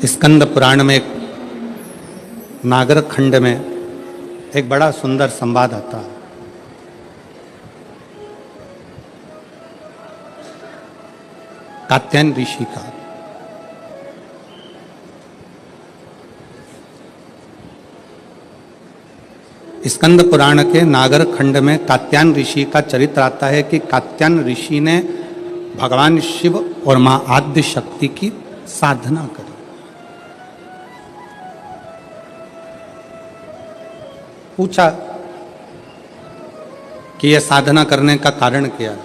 स्कंद पुराण में एक नागर खंड में एक बड़ा सुंदर संवाद आता है। कात्यायन ऋषि का। स्कंद पुराण के नागर खंड में कात्यायन ऋषि का चरित्र आता है कि कात्यायन ऋषि ने भगवान शिव और मां आद्य शक्ति की साधना करी। पूछा कि यह साधना करने का कारण क्या है,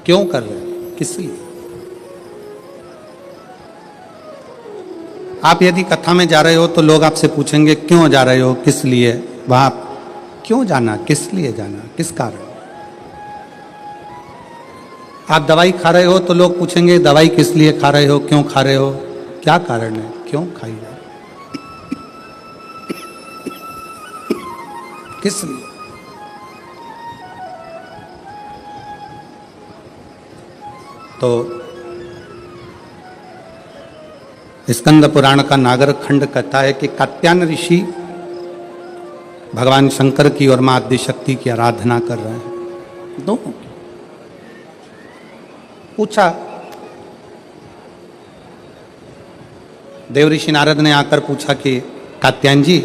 क्यों कर रहे हैं, किस लिए। आप यदि कथा में जा रहे हो तो लोग आपसे पूछेंगे क्यों जा रहे हो, किस लिए। वहां क्यों जाना, किस लिए जाना, किस कारण। आप दवाई खा रहे हो तो लोग पूछेंगे दवाई किस लिए खा रहे हो, क्यों खा रहे हो, क्या कारण है, क्यों खाई है, किस लिए। तो स्कंद पुराण का नागर खंड कहता है कि कात्यायन ऋषि भगवान शंकर की और मां आद्य शक्ति की आराधना कर रहे हैं, दोनों की। पूछा, देव ऋषि नारद ने आकर पूछा कि कात्यायन जी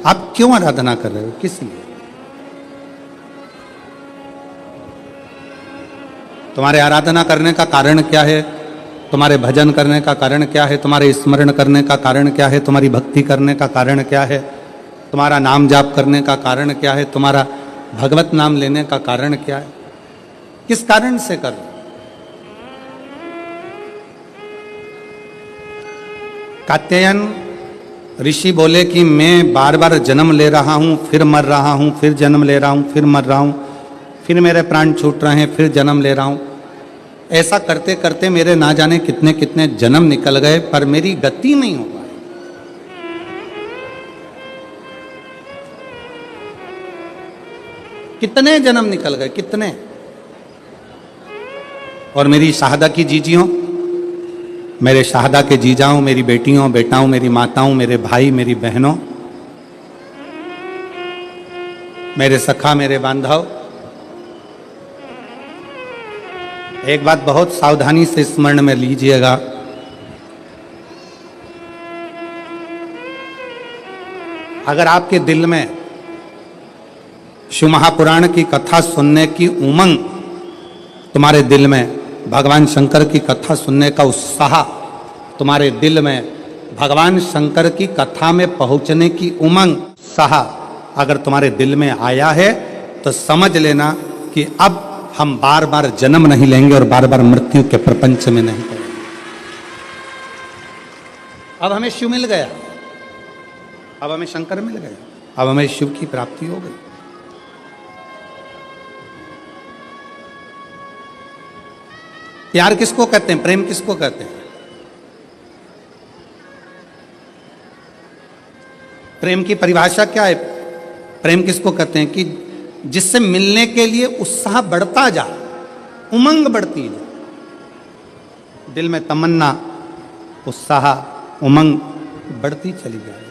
आप क्यों आराधना कर रहे हो, किस लिए। तुम्हारे आराधना करने का कारण क्या है, तुम्हारे भजन करने का कारण क्या है, तुम्हारे स्मरण करने का कारण क्या है, तुम्हारी भक्ति करने का कारण क्या है, तुम्हारा नाम जाप करने का कारण क्या है, तुम्हारा भगवत नाम लेने का कारण क्या है, किस कारण से कर रहे हो। कात्यायन ऋषि बोले कि मैं बार बार जन्म ले रहा हूं, फिर मर रहा हूं, फिर जन्म ले रहा हूं, फिर मर रहा हूं, फिर मेरे प्राण छूट रहे हैं, फिर जन्म ले रहा हूं। ऐसा करते करते मेरे ना जाने कितने कितने जन्म निकल गए, पर मेरी गति नहीं हो पाई। कितने जन्म निकल गए, कितने। और मेरी शाहदा की जीजियों, मेरे शाहदा के जीजाओं, मेरी बेटियों बेटाओं, मेरी माताओं, मेरे भाई, मेरी बहनों, मेरे सखा, मेरे बांधव, एक बात बहुत सावधानी से स्मरण में लीजिएगा। अगर आपके दिल में शिव महापुराण की कथा सुनने की उमंग, तुम्हारे दिल में भगवान शंकर की कथा सुनने का उत्साह, तुम्हारे दिल में भगवान शंकर की कथा में पहुंचने की उमंग, उत्साह अगर तुम्हारे दिल में आया है तो समझ लेना कि अब हम बार बार जन्म नहीं लेंगे और बार बार मृत्यु के प्रपंच में नहीं पड़ेंगे। अब हमें शिव मिल गया, अब हमें शंकर मिल गया, अब हमें शिव की प्राप्ति हो गई। प्यार किसको कहते हैं, प्रेम किसको कहते हैं। प्रेम की परिभाषा क्या है, प्रेम किसको कहते हैं कि जिससे मिलने के लिए उत्साह बढ़ता जा, उमंग बढ़ती जा, दिल में तमन्ना, उत्साह, उमंग बढ़ती चली जाए।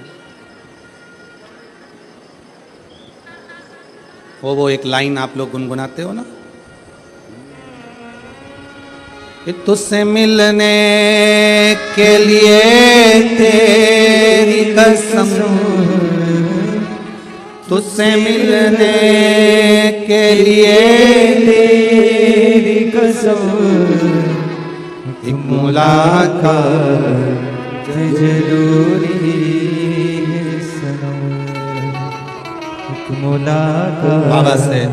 वो एक लाइन आप लोग गुनगुनाते हो ना, कि तुझसे मिलने के लिए तेरी कसम, तुझसे मिलने के लिए तेरी कसम, एक मुलाकात जरूरी है सनम, एक मुलाकात। बाबा से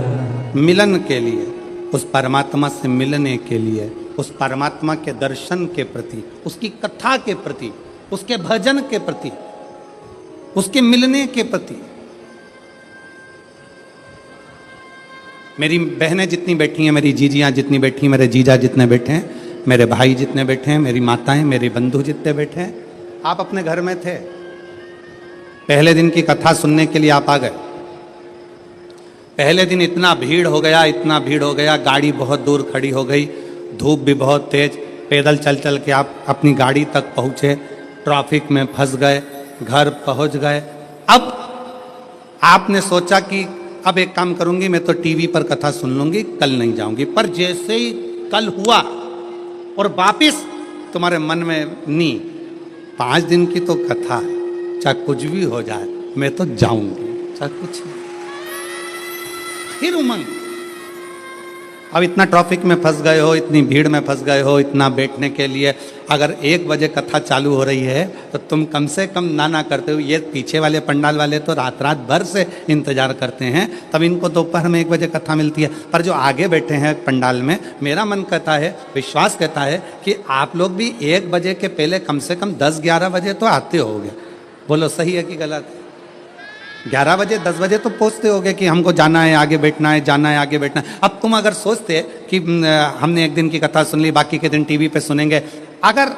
मिलन के लिए, उस परमात्मा से मिलने के लिए, उस परमात्मा के दर्शन के प्रति, उसकी कथा के प्रति, उसके भजन के प्रति, उसके मिलने के प्रति। मेरी बहनें जितनी बैठी हैं, मेरी जीजियाँ जितनी बैठी हैं, मेरे जीजा जितने बैठे हैं, मेरे भाई जितने बैठे हैं, मेरी माताएं, मेरे बंधु जितने बैठे हैं, आप अपने घर में थे, पहले दिन की कथा सुनने के लिए आप आ गए। पहले दिन इतना भीड़ हो गया, इतना भीड़ हो गया, गाड़ी बहुत दूर खड़ी हो गई, धूप भी बहुत तेज, पैदल चल चल के आप अपनी गाड़ी तक पहुँचे, ट्रैफिक में फंस गए, घर पहुंच गए। अब आपने सोचा कि अब एक काम करूंगी, मैं तो टीवी पर कथा सुन लूंगी, कल नहीं जाऊंगी। पर जैसे ही कल हुआ और वापिस तुम्हारे मन में नी 5 दिन की तो कथा है, चाहे कुछ भी हो जाए मैं तो जाऊंगी, चाहे कुछ नहीं। फिर उमंग। अब इतना ट्रैफिक में फंस गए हो, इतनी भीड़ में फंस गए हो, इतना बैठने के लिए अगर 1 बजे कथा चालू हो रही है तो तुम कम से कम ना करते हो। ये पीछे वाले पंडाल वाले तो रात रात भर से इंतजार करते हैं, तब इनको दोपहर में 1 बजे कथा मिलती है। पर जो आगे बैठे हैं पंडाल में, मेरा मन कहता है, विश्वास कहता है कि आप लोग भी 1 बजे के पहले कम से कम 10-11 बजे तो आते होगे। बोलो सही है कि गलत है? 11 बजे 10 बजे तो पहुंचते होगे कि हमको जाना है, आगे बैठना है, जाना है, आगे बैठना है। अब तुम अगर सोचते कि हमने एक दिन की कथा सुन ली, बाकी के दिन टीवी पे सुनेंगे, अगर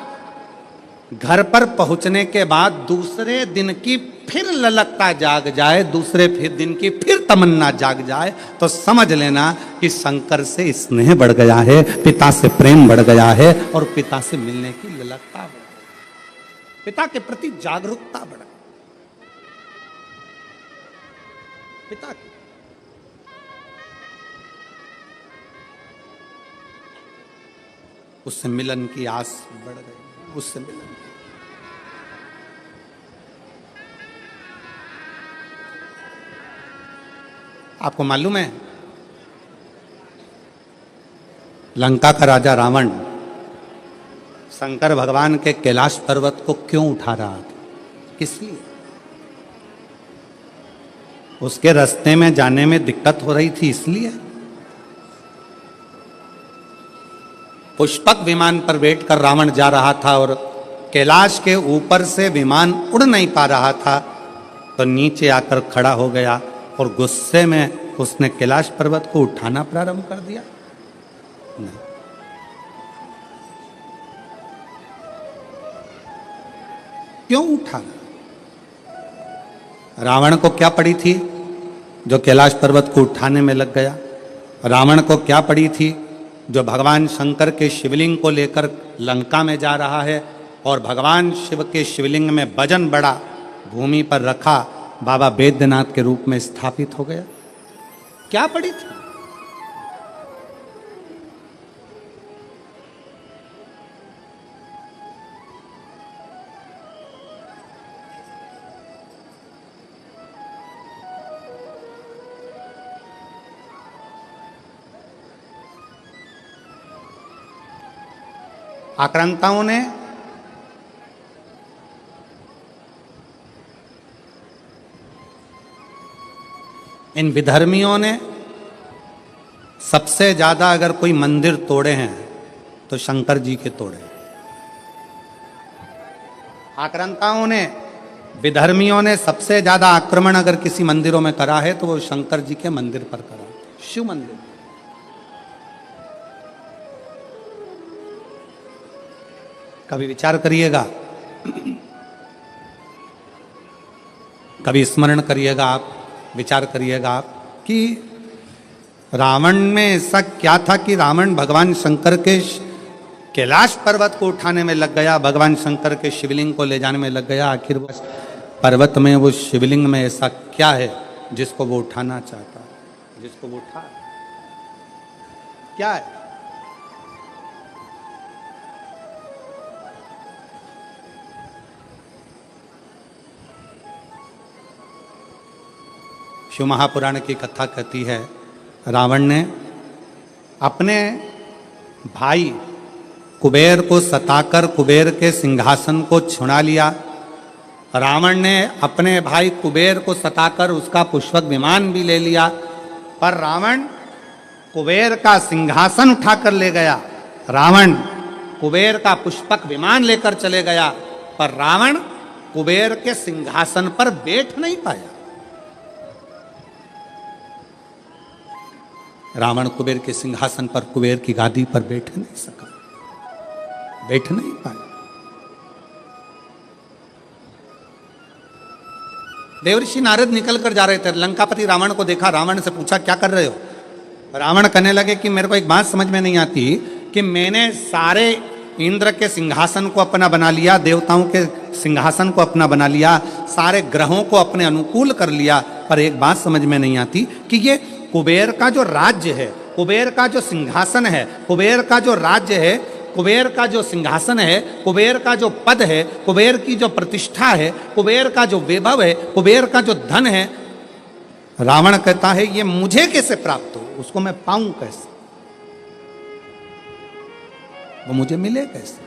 घर पर पहुंचने के बाद दूसरे दिन की फिर ललकता जाग जाए, दूसरे फिर दिन की फिर तमन्ना जाग जाए, तो समझ लेना कि शंकर से स्नेह बढ़ गया है, पिता से प्रेम बढ़ गया है और पिता से मिलने की ललकता बढ़ गई, पिता के प्रति जागरूकता बढ़ गई। पिता की उससे मिलन की आस बढ़ गई, उससे मिलन। आपको मालूम है लंका का राजा रावण शंकर भगवान के कैलाश पर्वत को क्यों उठा रहा था? किस लिए? उसके रास्ते में जाने में दिक्कत हो रही थी, इसलिए। पुष्पक विमान पर बैठकर रावण जा रहा था और कैलाश के ऊपर से विमान उड़ नहीं पा रहा था, तो नीचे आकर खड़ा हो गया और गुस्से में उसने कैलाश पर्वत को उठाना प्रारंभ कर दिया। नहीं, क्यों उठा? रावण को क्या पड़ी थी जो कैलाश पर्वत को उठाने में लग गया? रावण को क्या पड़ी थी जो भगवान शंकर के शिवलिंग को लेकर लंका में जा रहा है और भगवान शिव के शिवलिंग में वजन बड़ा भूमि पर रखा, बाबा बैद्यनाथ के रूप में स्थापित हो गया? क्या पड़ी थी? आक्रांताओं ने इन विधर्मियों ने सबसे ज्यादा अगर कोई मंदिर तोड़े हैं तो शंकर जी के तोड़े। आक्रांताओं ने, विधर्मियों ने सबसे ज्यादा आक्रमण अगर किसी मंदिरों में करा है तो वो शंकर जी के मंदिर पर करा, शिव मंदिर। कभी विचार करिएगा, कभी स्मरण करिएगा आप, विचार करिएगा आप कि रावण में ऐसा क्या था कि रावण भगवान शंकर के कैलाश पर्वत को उठाने में लग गया, भगवान शंकर के शिवलिंग को ले जाने में लग गया। आखिर वो पर्वत में, वो शिवलिंग में ऐसा क्या है जिसको वो उठाना चाहता है, जिसको वो उठा? क्या है? शिव महापुराण की कथा कहती है, रावण ने अपने भाई कुबेर को सताकर कुबेर के सिंहासन को छुड़ा लिया। रावण ने अपने भाई कुबेर को सताकर उसका पुष्पक विमान भी ले लिया, पर रावण कुबेर का सिंहासन उठाकर ले गया। रावण कुबेर का पुष्पक विमान लेकर चले गया, पर रावण कुबेर के सिंहासन पर बैठ नहीं पाया। रावण कुबेर के सिंहासन पर, कुबेर की गादी पर बैठ नहीं सका, बैठ नहीं पाया। देवर्षि नारद निकल कर जा रहे थे, लंकापति रावण को देखा, रावण से पूछा क्या कर रहे हो? रावण कहने लगे कि मेरे को एक बात समझ में नहीं आती कि मैंने सारे इंद्र के सिंहासन को अपना बना लिया, देवताओं के सिंहासन को अपना बना लिया, सारे ग्रहों को अपने अनुकूल कर लिया, पर एक बात समझ में नहीं आती कि ये कुबेर का जो राज्य है, कुबेर का जो सिंहासन है, कुबेर का जो राज्य है, कुबेर का जो सिंहासन है, कुबेर का जो पद है, कुबेर की जो प्रतिष्ठा है, कुबेर का जो वैभव है, कुबेर का जो धन है, रावण कहता है ये मुझे कैसे प्राप्त हो, उसको मैं पाऊं कैसे, वो मुझे मिले कैसे,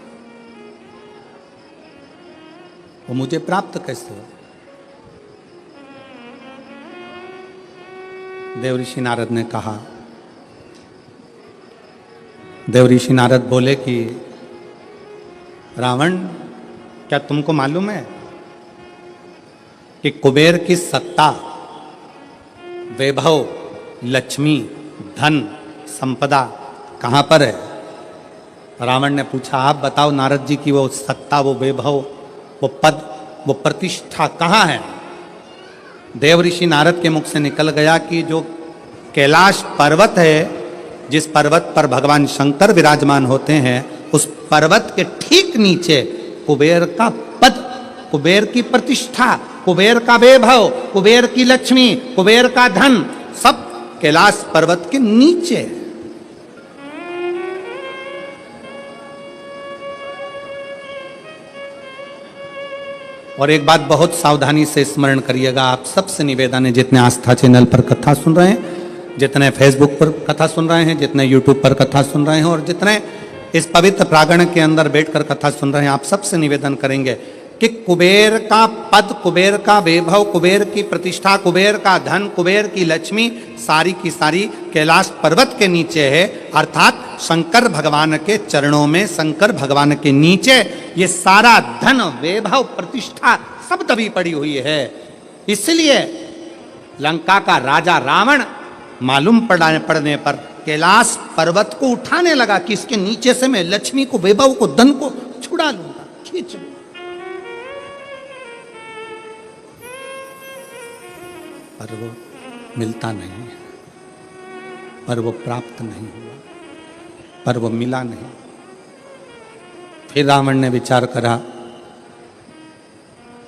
वो मुझे प्राप्त कैसे हो। देवऋषि नारद ने कहा, देवऋषि नारद बोले कि रावण, क्या तुमको मालूम है कि कुबेर की सत्ता, वैभव, लक्ष्मी, धन, संपदा कहां पर है? रावण ने पूछा, आप बताओ नारद जी की वो सत्ता, वो वैभव, वो पद, वो प्रतिष्ठा कहां है? देवऋषि नारद के मुख से निकल गया कि जो कैलाश पर्वत है, जिस पर्वत पर भगवान शंकर विराजमान होते हैं, उस पर्वत के ठीक नीचे कुबेर का पद, कुबेर की प्रतिष्ठा, कुबेर का वैभव, कुबेर की लक्ष्मी, कुबेर का धन, सब कैलाश पर्वत के नीचे। और एक बात बहुत सावधानी से स्मरण करिएगा, आप सबसे निवेदन है, जितने आस्था चैनल पर कथा सुन रहे हैं, जितने फेसबुक पर कथा सुन रहे हैं, जितने यूट्यूब पर कथा सुन रहे हैं, और जितने इस पवित्र प्रांगण के अंदर बैठकर कथा सुन रहे हैं, आप सबसे निवेदन करेंगे कि कुबेर का पद, कुबेर का वैभव, कुबेर की प्रतिष्ठा, कुबेर का धन, कुबेर की लक्ष्मी सारी की सारी कैलाश पर्वत के नीचे है, अर्थात शंकर भगवान के चरणों में, शंकर भगवान के नीचे ये सारा धन, वैभव, प्रतिष्ठा सब दबी पड़ी हुई है। इसलिए लंका का राजा रावण मालूम पड़ने पर कैलाश पर्वत को उठाने लगा कि इसके नीचे से मैं लक्ष्मी को, वैभव को, धन को छुड़ा लूंगा, खींच लूंगा। पर वो मिलता नहीं है, पर वो प्राप्त नहीं हुआ, पर वो मिला नहीं। फिर रावण ने विचार करा,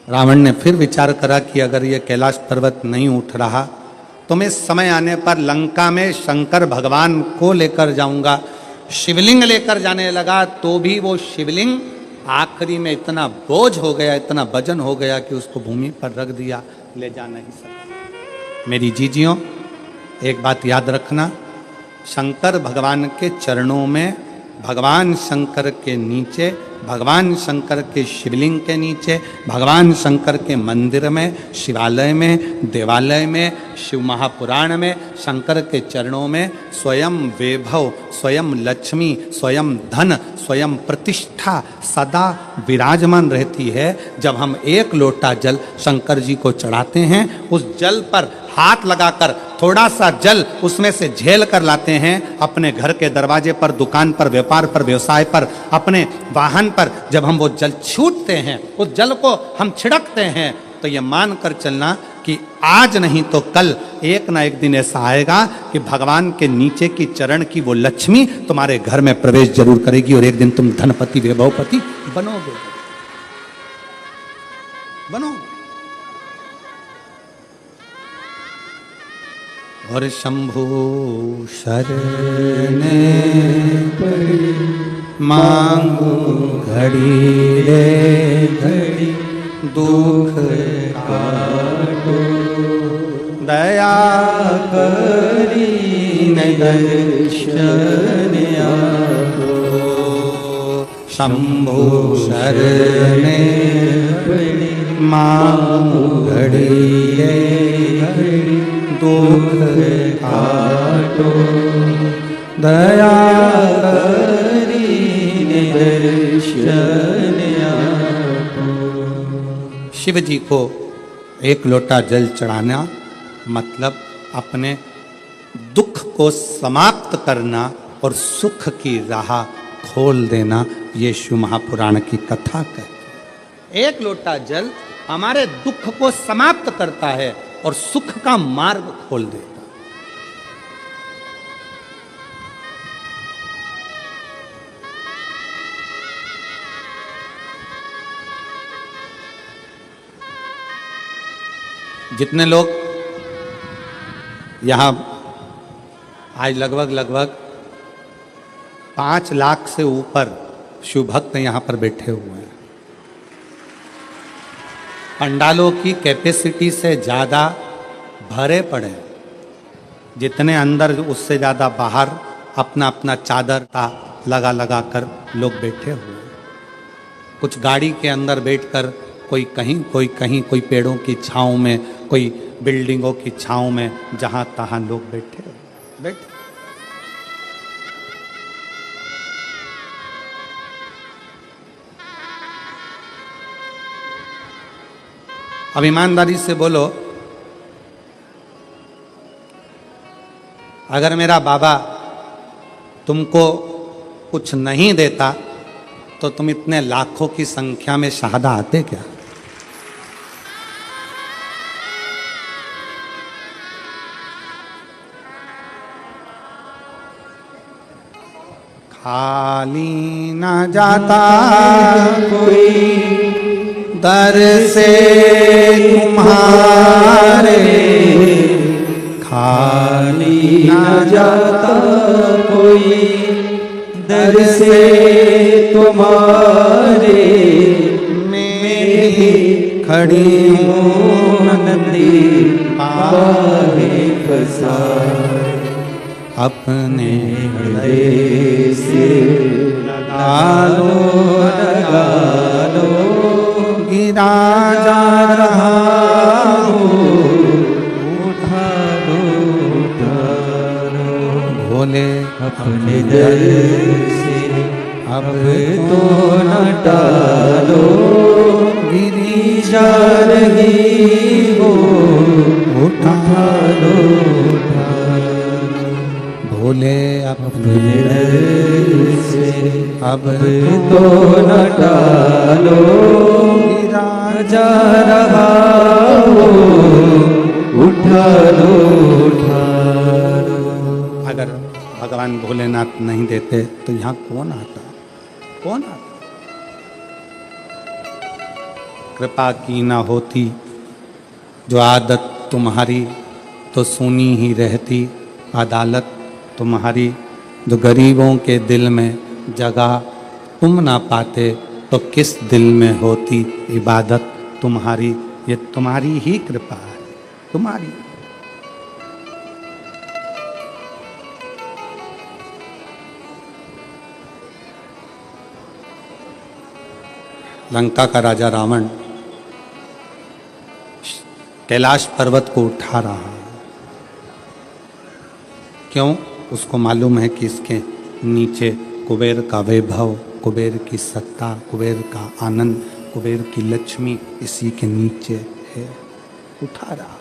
रावण ने फिर विचार करा कि अगर ये कैलाश पर्वत नहीं उठ रहा तो मैं समय आने पर लंका में शंकर भगवान को लेकर जाऊंगा। शिवलिंग लेकर जाने लगा तो भी वो शिवलिंग आखिरी में इतना बोझ हो गया, इतना वजन हो गया कि उसको भूमि पर रख दिया, ले जा नहीं सका। मेरी जीजियों, एक बात याद रखना, शंकर भगवान के चरणों में, भगवान शंकर के नीचे, भगवान शंकर के शिवलिंग के नीचे, भगवान शंकर के मंदिर में, शिवालय में, देवालय में, शिव महापुराण में, शंकर के चरणों में स्वयं वैभव, स्वयं लक्ष्मी, स्वयं धन, स्वयं प्रतिष्ठा सदा विराजमान रहती है। जब हम एक लोटा जल शंकर जी को चढ़ाते हैं, उस जल पर हाथ लगाकर थोड़ा सा जल उसमें से झेल कर लाते हैं, अपने घर के दरवाजे पर, दुकान पर, व्यापार पर, व्यवसाय पर, अपने वाहन पर जब हम वो जल छूटते हैं, उस जल को हम छिड़कते हैं, तो ये मान कर चलना कि आज नहीं तो कल एक ना एक दिन ऐसा आएगा कि भगवान के नीचे की चरण की वो लक्ष्मी तुम्हारे घर में प्रवेश जरूर करेगी और एक दिन तुम धनपति, वैभवपति बनोगे, बनोगे। और शंभु शरणे पड़ी मांगू घड़ी रे घड़ी, दुख काटो दया करी दर्शन आपो। शंभु शरणे पड़ी मांगू घड़ी रे घड़ी, दुख काटो दया करी दर्शन आपो। शिव जी को एक लोटा जल चढ़ाना मतलब अपने दुख को समाप्त करना और सुख की राह खोल देना, ये शिव महापुराण की कथा कहती है। एक लोटा जल हमारे दुख को समाप्त करता है और सुख का मार्ग खोल देता। जितने लोग यहाँ आज लगभग 5 लाख से ऊपर शिव भक्त यहाँ पर बैठे हुए हैं। पंडालों की कैपेसिटी से ज़्यादा भरे पड़े हैं। जितने अंदर उससे ज़्यादा बाहर अपना अपना चादर लगा कर लोग बैठे हुए हैं। कुछ गाड़ी के अंदर बैठकर कोई कहीं कोई पेड़ों की छाँव में, कोई बिल्डिंगों की छाँव में, जहाँ तहाँ लोग बैठे। अब ईमानदारी से बोलो, अगर मेरा बाबा तुमको कुछ नहीं देता तो तुम इतने लाखों की संख्या में शहादा आते क्या? खाली ना जाता कोई दर से तुम्हारे, खाली ना जाता कोई दर से तुम्हारे। मेरी खड़ी हूँ नदी पारे फसा, अपने हृदय से लगा लो गिरा जा रहा हूँ, उठा लो भोले अपने दर से अब तो न टालो। गिरी जा रही हो, उठा लो भोले अपने दर से अब तो न टालो। गिरा जा रहा हो, उठा लो। अगर भगवान भोलेनाथ नहीं देते तो यहाँ कौन आता? कौन आता? कृपा की ना होती जो आदत तुम्हारी तो सुनी ही रहती अदालत तुम्हारी। जो गरीबों के दिल में जगह तुम ना पाते तो किस दिल में होती इबादत तुम्हारी। ये तुम्हारी ही कृपा है, तुम्हारी। लंका का राजा रावण कैलाश पर्वत को उठा रहा है। क्यों? उसको मालूम है कि इसके नीचे कुबेर का वैभव, कुबेर की सत्ता, कुबेर का आनंद, कुबेर की लक्ष्मी इसी के नीचे है। उठा रहा।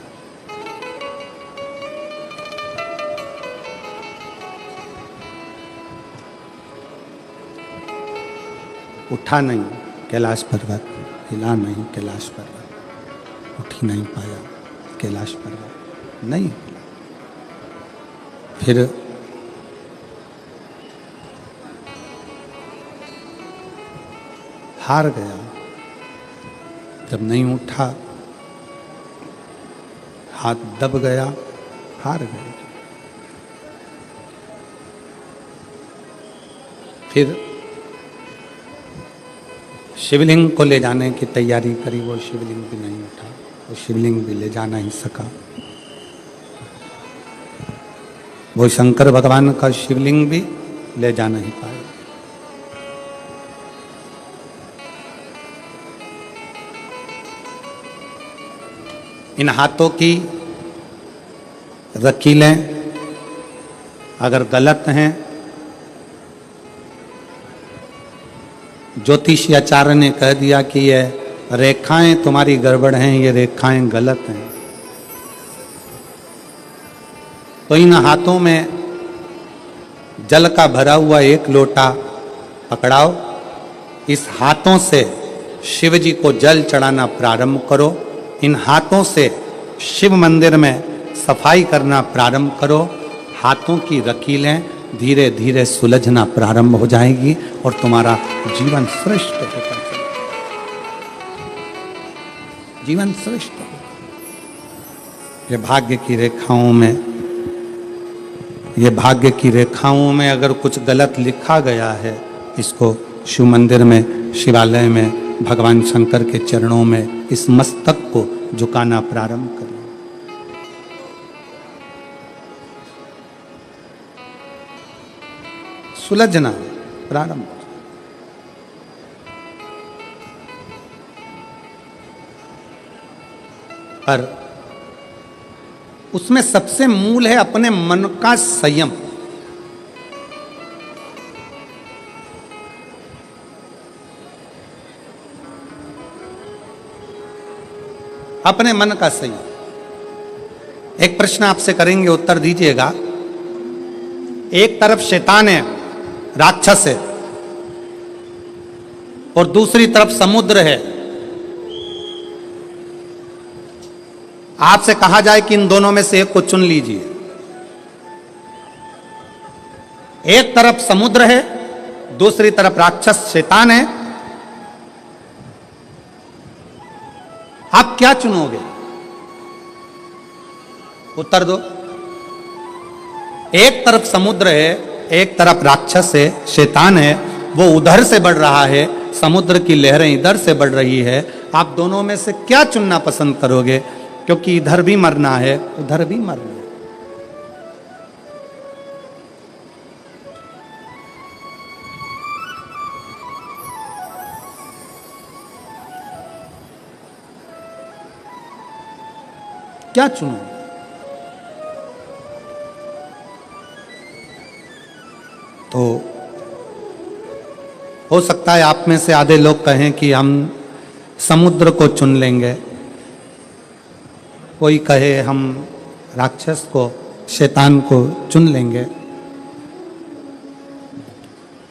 उठा नहीं कैलाश पर्वत, हिला नहीं कैलाश पर्वत, उठ ही नहीं पाया कैलाश पर्वत, नहीं हिला। फिर हार गया। जब नहीं उठा, हाथ दब गया, हार गया। फिर शिवलिंग को ले जाने की तैयारी करी, वो शिवलिंग भी नहीं उठा, वो शिवलिंग भी ले जा नहीं सका। वो शंकर भगवान का शिवलिंग भी ले जा नहीं पाए। इन हाथों की रकीलें अगर गलत हैं, ज्योतिषाचार्य ने कह दिया कि ये रेखाएं तुम्हारी गड़बड़ हैं, ये रेखाएं गलत हैं, तो इन हाथों में जल का भरा हुआ एक लोटा पकड़ाओ। इस हाथों से शिव जी को जल चढ़ाना प्रारंभ करो। इन हाथों से शिव मंदिर में सफाई करना प्रारंभ करो। हाथों की रकीलें धीरे धीरे सुलझना प्रारंभ हो जाएगी और तुम्हारा जीवन श्रेष्ठ होगा। जीवन श्रेष्ठ होगा। ये भाग्य की रेखाओं में, ये भाग्य की रेखाओं में अगर कुछ गलत लिखा गया है, इसको शिव मंदिर में, शिवालय में, भगवान शंकर के चरणों में इस मस्तक को झुकाना प्रारंभ करें। सुलझना प्रारंभ। पर उसमें सबसे मूल है अपने मन का संयम। अपने मन का संयम। एक प्रश्न आपसे करेंगे, उत्तर दीजिएगा। एक तरफ शैतान है, राक्षस है, और दूसरी तरफ समुद्र है। आपसे कहा जाए कि इन दोनों में से एक को चुन लीजिए। एक तरफ समुद्र है, दूसरी तरफ राक्षस शैतान है। आप क्या चुनोगे? उत्तर दो। एक तरफ समुद्र है, एक तरफ राक्षस है, शैतान है, वो उधर से बढ़ रहा है, समुद्र की लहरें इधर से बढ़ रही है। आप दोनों में से क्या चुनना पसंद करोगे? क्योंकि इधर भी मरना है, उधर भी मरना है। क्या चुनोगे? तो हो सकता है आप में से आधे लोग कहें कि हम समुद्र को चुन लेंगे, कोई कहे हम राक्षस को, शैतान को चुन लेंगे।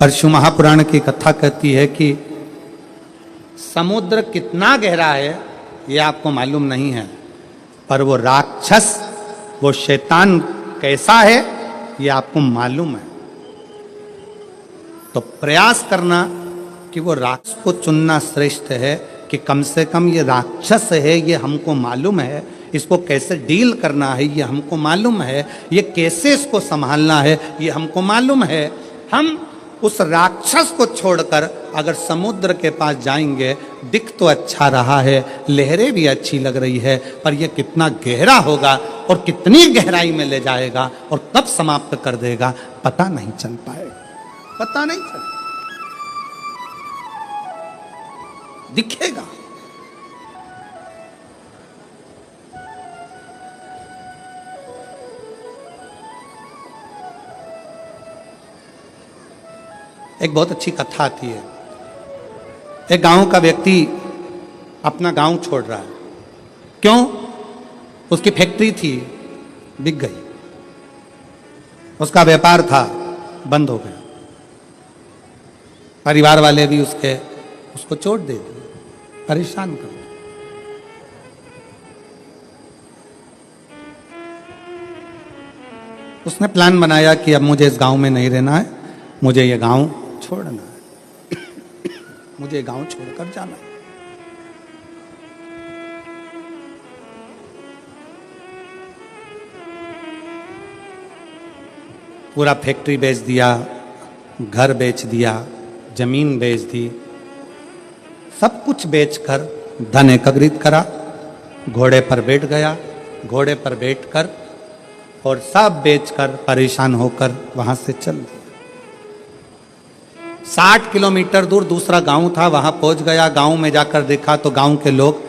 पर शिव महापुराण की कथा कहती है कि समुद्र कितना गहरा है ये आपको मालूम नहीं है, पर वो राक्षस, वो शैतान कैसा है ये आपको मालूम है। तो प्रयास करना कि वो राक्षस को चुनना श्रेष्ठ है, कि कम से कम ये राक्षस है, ये हमको मालूम है, इसको कैसे डील करना है ये हमको मालूम है, ये कैसे इसको संभालना है ये हमको मालूम है। हम उस राक्षस को छोड़कर अगर समुद्र के पास जाएंगे, दिख तो अच्छा रहा है, लहरें भी अच्छी लग रही है, पर यह कितना गहरा होगा और कितनी गहराई में ले जाएगा और कब समाप्त कर देगा पता नहीं चल पाएगा, पता नहीं चल दिखेगा। एक बहुत अच्छी कथा आती है। एक गांव का व्यक्ति अपना गांव छोड़ रहा है। क्यों? उसकी फैक्ट्री थी, बिक गई, उसका व्यापार था, बंद हो गया, परिवार वाले भी उसको चोट दे दी, परेशान कर दिया। उसने प्लान बनाया कि अब मुझे इस गांव में नहीं रहना है, मुझे ये गांव छोड़ना है, मुझे गांव छोड़कर जाना है। पूरा फैक्ट्री बेच दिया, घर बेच दिया, जमीन बेच दी, सब कुछ बेचकर धन एकत्रित करा, घोड़े पर बैठ गया, घोड़े पर बैठकर और सब बेचकर परेशान होकर वहां से चल दिया। 60 किलोमीटर दूर दूसरा गांव था, वहां पहुंच गया। गांव में जाकर देखा तो गांव के लोग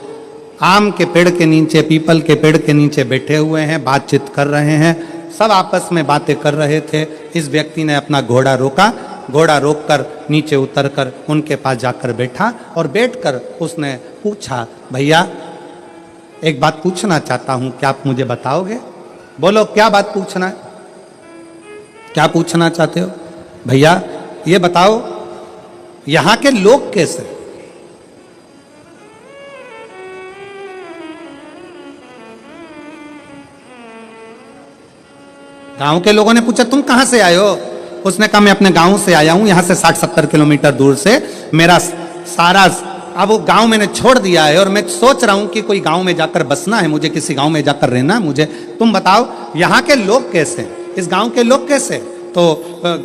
आम के पेड़ के नीचे, पीपल के पेड़ के नीचे बैठे हुए हैं, बातचीत कर रहे हैं, सब आपस में बातें कर रहे थे। इस व्यक्ति ने अपना घोड़ा रोका, घोड़ा रोककर नीचे उतरकर उनके पास जाकर बैठा और बैठकर उसने पूछा, भैया एक बात पूछना चाहता हूं, क्या आप मुझे बताओगे? बोलो क्या बात पूछना है, क्या पूछना चाहते हो? भैया ये बताओ यहां के लोग कैसे? गांव के लोगों ने पूछा तुम कहां से आए हो? उसने कहा मैं अपने गांव से आया हूं, यहां से 60-70 किलोमीटर दूर से। मेरा सारा अब वो गांव मैंने छोड़ दिया है और मैं सोच रहा हूं कि कोई गांव में जाकर बसना है, मुझे किसी गांव में जाकर रहना है मुझे। तुम बताओ यहाँ के लोग कैसे हैं, इस गांव के लोग कैसे हैं? तो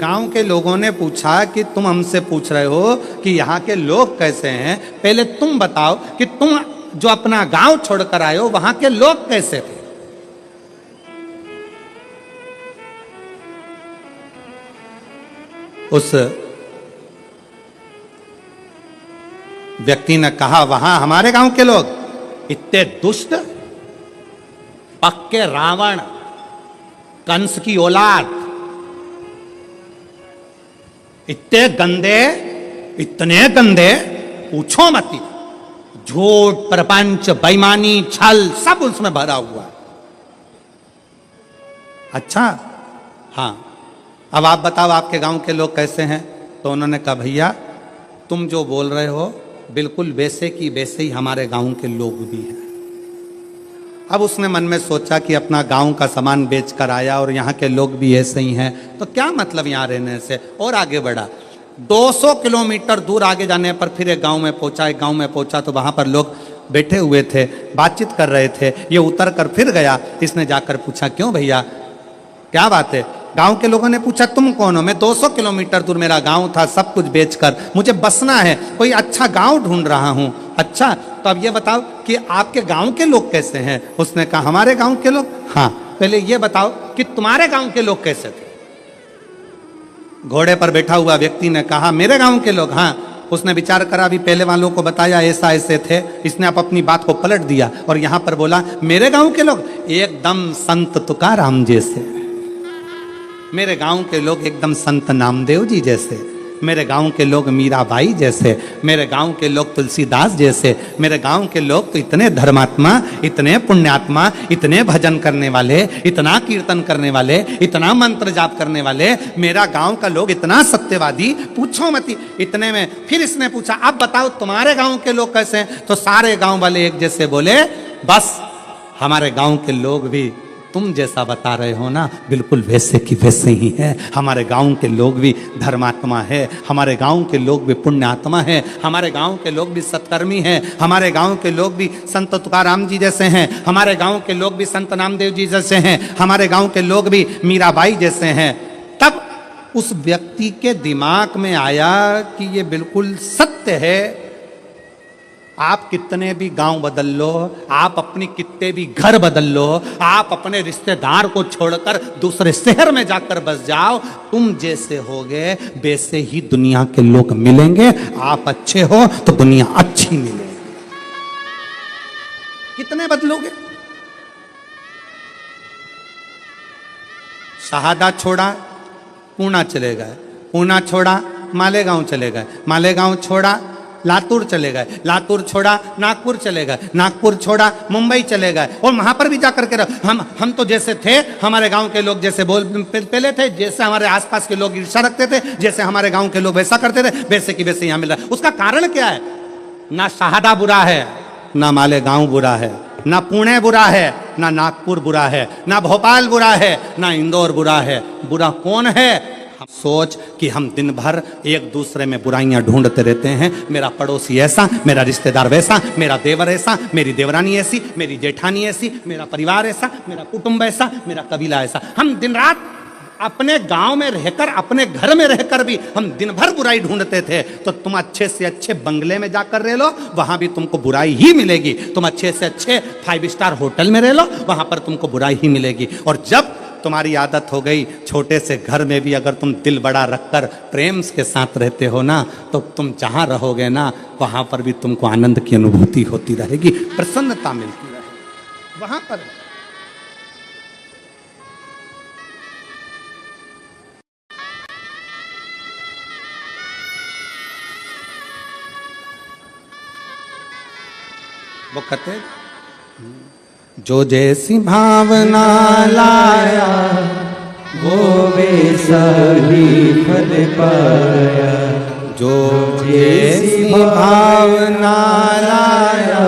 गांव के लोगों ने पूछा कि तुम हमसे पूछ रहे हो कि यहाँ के लोग कैसे हैं, पहले तुम बताओ कि तुम जो अपना गांव छोड़कर आए हो वहां के लोग कैसे थे। उस व्यक्ति ने कहा, वहां हमारे गांव के लोग इतने दुष्ट, पक्के रावण, कंस की औलाद, इतने गंदे पूछो मत। झूठ, प्रपंच, बेईमानी, छल सब उसमें भरा हुआ है। अच्छा, हाँ, अब आप बताओ आपके गांव के लोग कैसे हैं? तो उन्होंने कहा, भैया तुम जो बोल रहे हो बिल्कुल वैसे की वैसे ही हमारे गांव के लोग भी हैं। अब उसने मन में सोचा कि अपना गांव का सामान बेचकर आया और यहाँ के लोग भी ऐसे ही हैं, तो क्या मतलब यहाँ रहने से। और आगे बढ़ा, 200 किलोमीटर दूर आगे जाने पर फिर एक गांव में पहुंचा। एक गांव में पहुंचा तो वहां पर लोग बैठे हुए थे, बातचीत कर रहे थे। ये उतर कर फिर गया, इसने जाकर पूछा, क्यों भैया क्या बात है? गांव के लोगों ने पूछा, तुम कौन हो? मैं 200 किलोमीटर दूर मेरा गांव था, सब कुछ बेचकर मुझे बसना है, कोई अच्छा गांव ढूंढ रहा हूं। अच्छा, तो अब ये बताओ कि आपके गांव के लोग कैसे हैं? उसने कहा, हमारे गांव के लोग? हाँ, पहले ये बताओ कि तुम्हारे गांव के लोग कैसे थे? घोड़े पर बैठा हुआ व्यक्ति ने कहा, मेरे गांव के लोग? हाँ। उसने विचार करा, अभी पहले वालों को बताया ऐसा ऐसे थे, इसने अब अपनी बात को पलट दिया और यहां पर बोला, मेरे गांव के लोग एकदम संत तुकाराम जैसे, मेरे गांव के लोग एकदम संत नामदेव जी जैसे, मेरे गांव के लोग मीराबाई जैसे, मेरे गांव के लोग तुलसीदास जैसे, मेरे गांव के लोग तो इतने धर्मात्मा, इतने पुण्यात्मा, इतने भजन करने वाले, इतना कीर्तन करने वाले, इतना मंत्र जाप करने वाले, मेरा गांव का लोग इतना सत्यवादी, पूछो मत। इतने में फिर इसने पूछा, अब बताओ तुम्हारे गांव के लोग कैसे हैं? तो सारे गांव वाले एक जैसे बोले, बस हमारे गांव के लोग भी तुम जैसा बता रहे हो ना, बिल्कुल वैसे की वैसे ही है। हमारे गांव के लोग भी धर्मात्मा है, हमारे गांव के लोग भी पुण्यात्मा है, हमारे गांव के लोग भी सत्कर्मी हैं, हमारे गांव के लोग भी संत तुकाराम जी जैसे हैं, हमारे गांव के लोग भी संत नामदेव जी जैसे हैं, हमारे गांव के लोग भी मीराबाई जैसे हैं। तब उस व्यक्ति के दिमाग में आया कि ये बिल्कुल सत्य है। आप कितने भी गांव बदल लो, आप अपनी कितने भी घर बदल लो, आप अपने रिश्तेदार को छोड़कर दूसरे शहर में जाकर बस जाओ, तुम जैसे होगे वैसे ही दुनिया के लोग मिलेंगे। आप अच्छे हो तो दुनिया अच्छी मिलेगी। कितने बदलोगे? शहादा छोड़ा, पूना चले गए, पूना छोड़ा, मालेगांव चले गए, मालेगांव छोड़ा, लातूर चले गए, लातूर छोड़ा, नागपुर चले गए, नागपुर छोड़ा, मुंबई चले गए। और वहां पर भी जाकर के हम तो जैसे थे, हमारे गांव के लोग जैसे पहले थे, जैसे हमारे आसपास के लोग ईर्ष्या रखते थे, जैसे हमारे गांव के लोग वैसा करते थे, वैसे की वैसे यहां मिल रहा है। उसका कारण क्या है? ना शहादा बुरा है, ना मालेगांव बुरा है, ना पुणे बुरा है, ना नागपुर बुरा है, ना भोपाल बुरा है, ना इंदौर बुरा है। बुरा कौन है? हम सोच कि हम दिन भर एक दूसरे में बुराइयां ढूंढते रहते हैं। मेरा पड़ोसी ऐसा, मेरा रिश्तेदार वैसा, मेरा देवर ऐसा, मेरी देवरानी ऐसी, मेरी जेठानी ऐसी, मेरा परिवार ऐसा, मेरा कुटुंब ऐसा, मेरा कबीला ऐसा। हम दिन रात अपने गांव में रहकर, अपने घर में रहकर भी हम दिन भर बुराई ढूंढते थे। तो तुम अच्छे से अच्छे बंगले में जाकर रह लो, वहां भी तुमको बुराई ही मिलेगी। तुम अच्छे से अच्छे 5 स्टार होटल में रह लो, वहां पर तुमको बुराई ही मिलेगी। और जब तुम्हारी आदत हो गई छोटे से घर में भी अगर तुम दिल बड़ा रखकर प्रेम के साथ रहते हो ना, तो तुम जहां रहोगे ना, वहां पर भी तुमको आनंद की अनुभूति होती रहेगी, प्रसन्नता मिलती रहेगी वहां पर। वो कहते, जो जैसी भावना लाया वो वैसा ही फल पाया, जो जैसी भावना लाया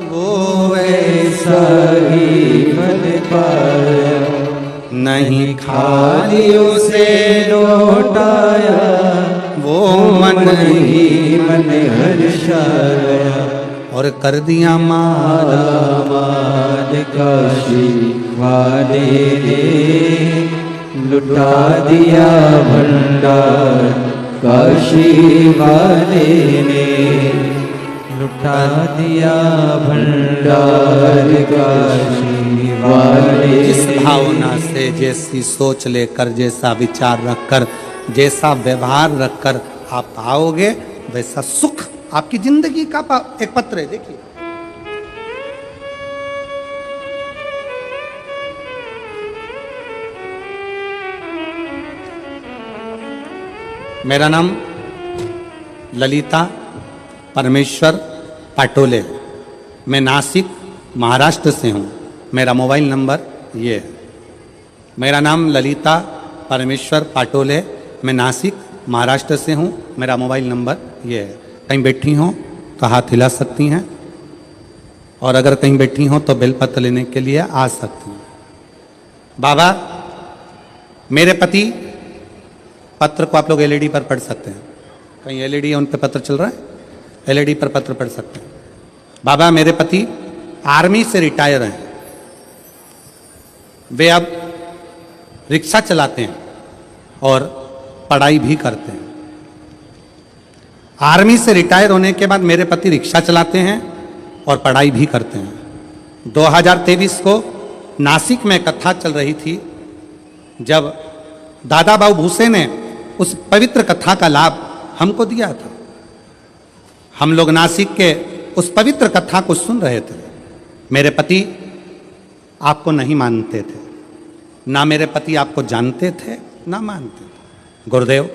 वो वैसा ही फल पाया। नहीं खाली उसे लौटाया वो मन ही मन हर्षाया और कर दिया माला माल काशी वाले ने लुटा दिया भंडार काशी वाले ने लुटा दिया भंडार काशी वाले जिस भावना से जैसी सोच लेकर, जैसा विचार रखकर, जैसा व्यवहार रखकर आप पाओगे, वैसा सुख आपकी जिंदगी का एक पत्र है। देखिए, मेरा नाम ललिता परमेश्वर पाटोले, मैं नासिक महाराष्ट्र से हूँ। मेरा मोबाइल नंबर ये है। मेरा नाम ललिता परमेश्वर पाटोले, मैं नासिक महाराष्ट्र से हूँ। मेरा मोबाइल नंबर ये है। कहीं बैठी हो तो हाथ हिला सकती हैं, और अगर कहीं बैठी हो तो बेलपत्र लेने के लिए आ सकती हैं। बाबा, मेरे पति, पत्र को आप लोग एलईडी पर पढ़ सकते हैं, कहीं एलईडी है उन पे पत्र चल रहा है, एलईडी पर पत्र पढ़ सकते हैं। बाबा, मेरे पति आर्मी से रिटायर हैं। वे अब रिक्शा चलाते हैं और पढ़ाई भी करते हैं। आर्मी से रिटायर होने के बाद मेरे पति रिक्शा चलाते हैं और पढ़ाई भी करते हैं। 2023 को नासिक में कथा चल रही थी, जब दादा बाबू भूसे ने उस पवित्र कथा का लाभ हमको दिया था। हम लोग नासिक के उस पवित्र कथा को सुन रहे थे। मेरे पति आपको नहीं मानते थे, ना मेरे पति आपको जानते थे ना मानते थे। गुरुदेव,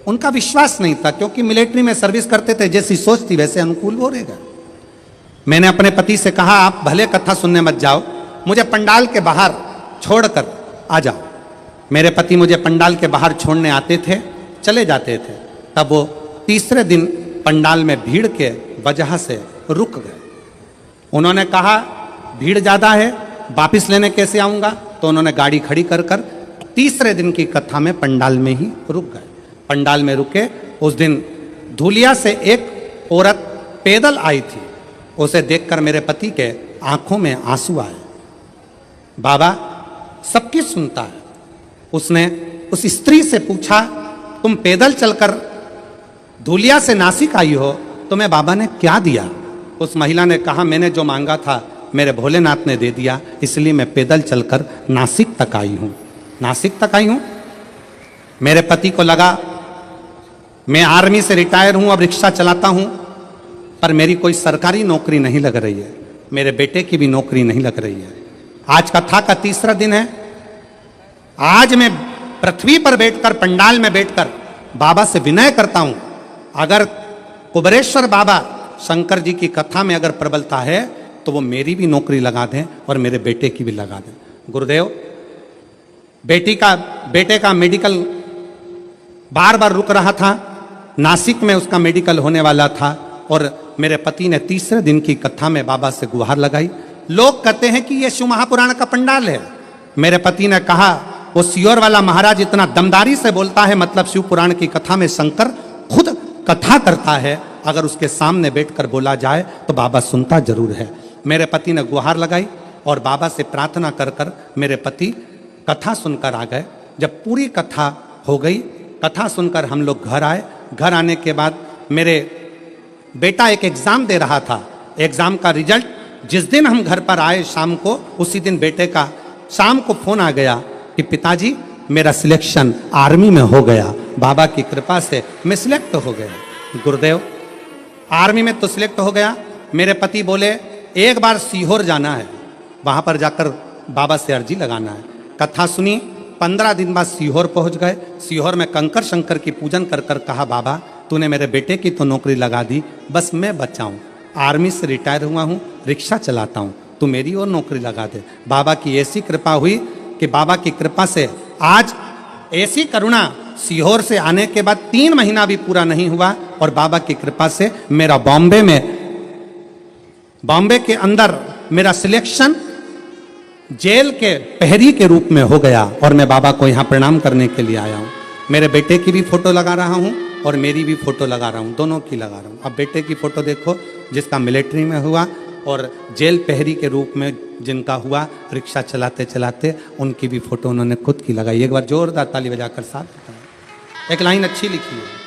उनका विश्वास नहीं था, क्योंकि मिलिट्री में सर्विस करते थे, जैसी सोच थी वैसे अनुकूल वो रहेगा। मैंने अपने पति से कहा, आप भले कथा सुनने मत जाओ, मुझे पंडाल के बाहर छोड़कर आ जाओ। मेरे पति मुझे पंडाल के बाहर छोड़ने आते थे, चले जाते थे। तब वो तीसरे दिन पंडाल में भीड़ के वजह से रुक गए। उन्होंने कहा, भीड़ ज़्यादा है, वापिस लेने कैसे आऊँगा? तो उन्होंने गाड़ी खड़ी कर कर तीसरे दिन की कथा में पंडाल में ही रुक गए। पंडाल में रुके। उस दिन धुलिया से एक औरत पैदल आई थी। उसे देखकर मेरे पति के आंखों में आंसू आए। बाबा सबकी सुनता है। उसने उस स्त्री से पूछा, तुम पैदल चलकर धुलिया से नासिक आई हो, तुम्हें बाबा ने क्या दिया? उस महिला ने कहा, मैंने जो मांगा था मेरे भोलेनाथ ने दे दिया, इसलिए मैं पैदल चलकर नासिक तक आई हूँ। नासिक तक आई हूँ। मेरे पति को लगा मैं आर्मी से रिटायर हूँ, अब रिक्शा चलाता हूँ, पर मेरी कोई सरकारी नौकरी नहीं लग रही है, मेरे बेटे की भी नौकरी नहीं लग रही है। आज कथा का तीसरा दिन है। आज मैं पृथ्वी पर बैठकर, पंडाल में बैठकर बाबा से विनय करता हूँ, अगर कुबरेश्वर बाबा शंकर जी की कथा में अगर प्रबलता है तो वो मेरी भी नौकरी लगा दें और मेरे बेटे की भी लगा दें। गुरुदेव, बेटे का मेडिकल बार बार रुक रहा था, नासिक में उसका मेडिकल होने वाला था, और मेरे पति ने तीसरे दिन की कथा में बाबा से गुहार लगाई। लोग कहते हैं कि ये शिव महापुराण का पंडाल है। मेरे पति ने कहा, वो सियोर वाला महाराज इतना दमदारी से बोलता है, मतलब शिव पुराण की कथा में शंकर खुद कथा करता है, अगर उसके सामने बैठकर बोला जाए तो बाबा सुनता जरूर है। मेरे पति ने गुहार लगाई और बाबा से प्रार्थना कर कर मेरे पति कथा सुनकर आ गए। जब पूरी कथा हो गई, कथा सुनकर हम लोग घर आए। घर आने के बाद मेरे बेटा एक एग्ज़ाम दे रहा था। एग्ज़ाम का रिजल्ट जिस दिन हम घर पर आए शाम को, उसी दिन बेटे का शाम को फ़ोन आ गया कि पिताजी मेरा सिलेक्शन आर्मी में हो गया, बाबा की कृपा से मैं सिलेक्ट हो गया। गुरुदेव, आर्मी में तो सिलेक्ट हो गया। मेरे पति बोले, एक बार सीहोर जाना है, वहाँ पर जाकर बाबा से अर्जी लगाना है। कथा सुनी। 15 दिन बाद सीहोर पहुँच गए। सीहोर में कंकर शंकर की पूजन कर कर कहा, बाबा तूने मेरे बेटे की तो नौकरी लगा दी, बस मैं बचा हूँ, आर्मी से रिटायर हुआ हूँ, रिक्शा चलाता हूँ, तू मेरी और नौकरी लगा दे। बाबा की ऐसी कृपा हुई कि बाबा की कृपा से आज ऐसी करुणा, सीहोर से आने के बाद 3 महीना भी पूरा नहीं हुआ और बाबा की कृपा से मेरा बॉम्बे के अंदर मेरा सिलेक्शन जेल के प्रहरी के रूप में हो गया और मैं बाबा को यहाँ प्रणाम करने के लिए आया हूँ। मेरे बेटे की भी फोटो लगा रहा हूँ। और मेरी भी फोटो लगा रहा हूँ, दोनों की लगा रहा हूँ। अब बेटे की फोटो देखो जिसका मिलिट्री में हुआ, और जेल पहरी के रूप में जिनका हुआ रिक्शा चलाते चलाते, उनकी भी फोटो उन्होंने खुद की लगाई। एक बार जोरदार ताली बजाकर साथ बताएं। एक लाइन अच्छी लिखी है,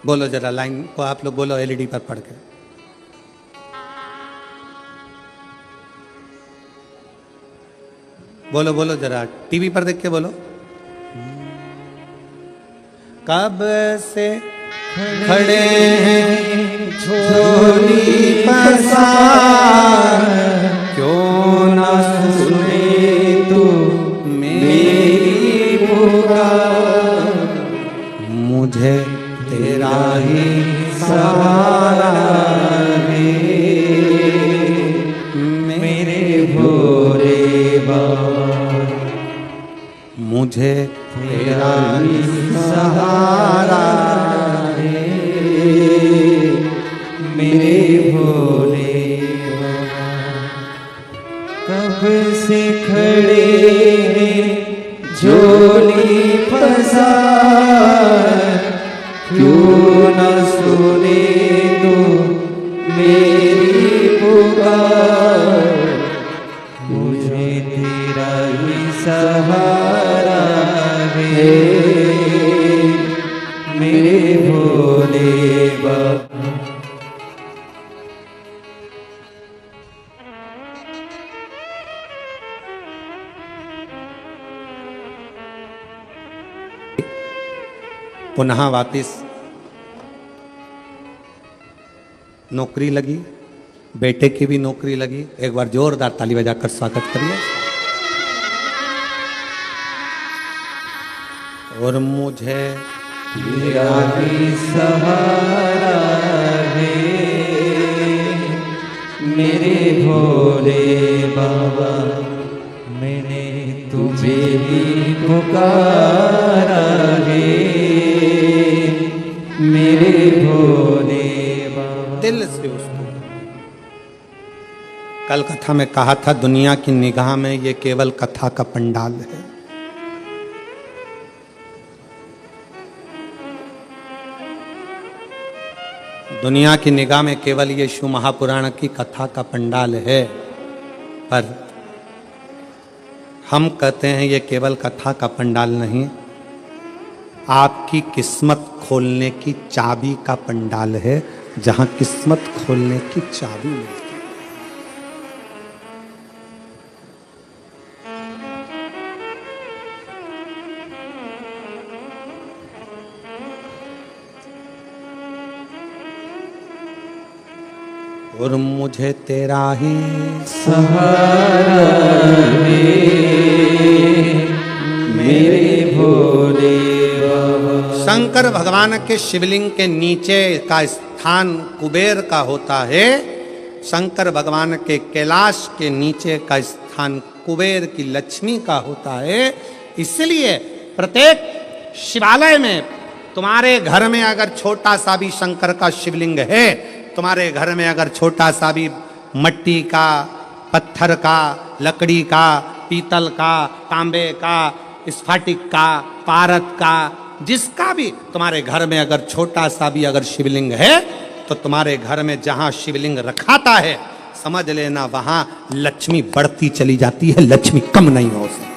बोलो जरा लाइन को आप लोग बोलो एलईडी पर पढ़ के। बोलो बोलो जरा टीवी पर देख के बोलो। कब से खड़े हैं झोली पसार, क्यों ना सुने तू मेरी पुकार, मुझे तेरा ही सहारा है मेरे भोले बाबा, मुझे तेरा ही सहारा है मेरे भोले बाबा। कब से खड़े हैं झोली पसार, क्यों न सुने तू मेरी पुकार, मुझे तेरा ही सहारा है मेरे भोले बाबा। पुनः वापिस नौकरी लगी, बेटे की भी नौकरी लगी। एक बार जोरदार ताली बजाकर स्वागत करिए। और मुझे तेरा ही सहारा है मेरे भोले बाबा, मैंने तुझे ही पुकारा है मेरे भोले बाबा। दिल से उसको कल कथा में कहा था, दुनिया की निगाह में ये केवल कथा का पंडाल है। दुनिया की निगाह में केवल ये शिव महापुराण की कथा का पंडाल है, पर हम कहते हैं ये केवल कथा का पंडाल नहीं, आपकी किस्मत खोलने की चाबी का पंडाल है, जहां किस्मत खोलने की चाबी मिलती है। और मुझे तेरा ही सहारा है मेरे भोले बाबा। शंकर भगवान के शिवलिंग के नीचे का स्थान कुबेर का होता है, शंकर भगवान के कैलाश के नीचे का स्थान कुबेर की लक्ष्मी का होता है। इसलिए प्रत्येक शिवालय में तुम्हारे घर में अगर छोटा सा भी शंकर का शिवलिंग है, तुम्हारे घर में अगर छोटा सा भी मट्टी का, पत्थर का, लकड़ी का, पीतल का, तांबे का, स्फटिक का, पारद का, जिसका भी तुम्हारे घर में अगर छोटा सा भी अगर शिवलिंग है, तो तुम्हारे घर में जहां शिवलिंग रखाता है, समझ लेना वहां लक्ष्मी बढ़ती चली जाती है, लक्ष्मी कम नहीं हो सकती,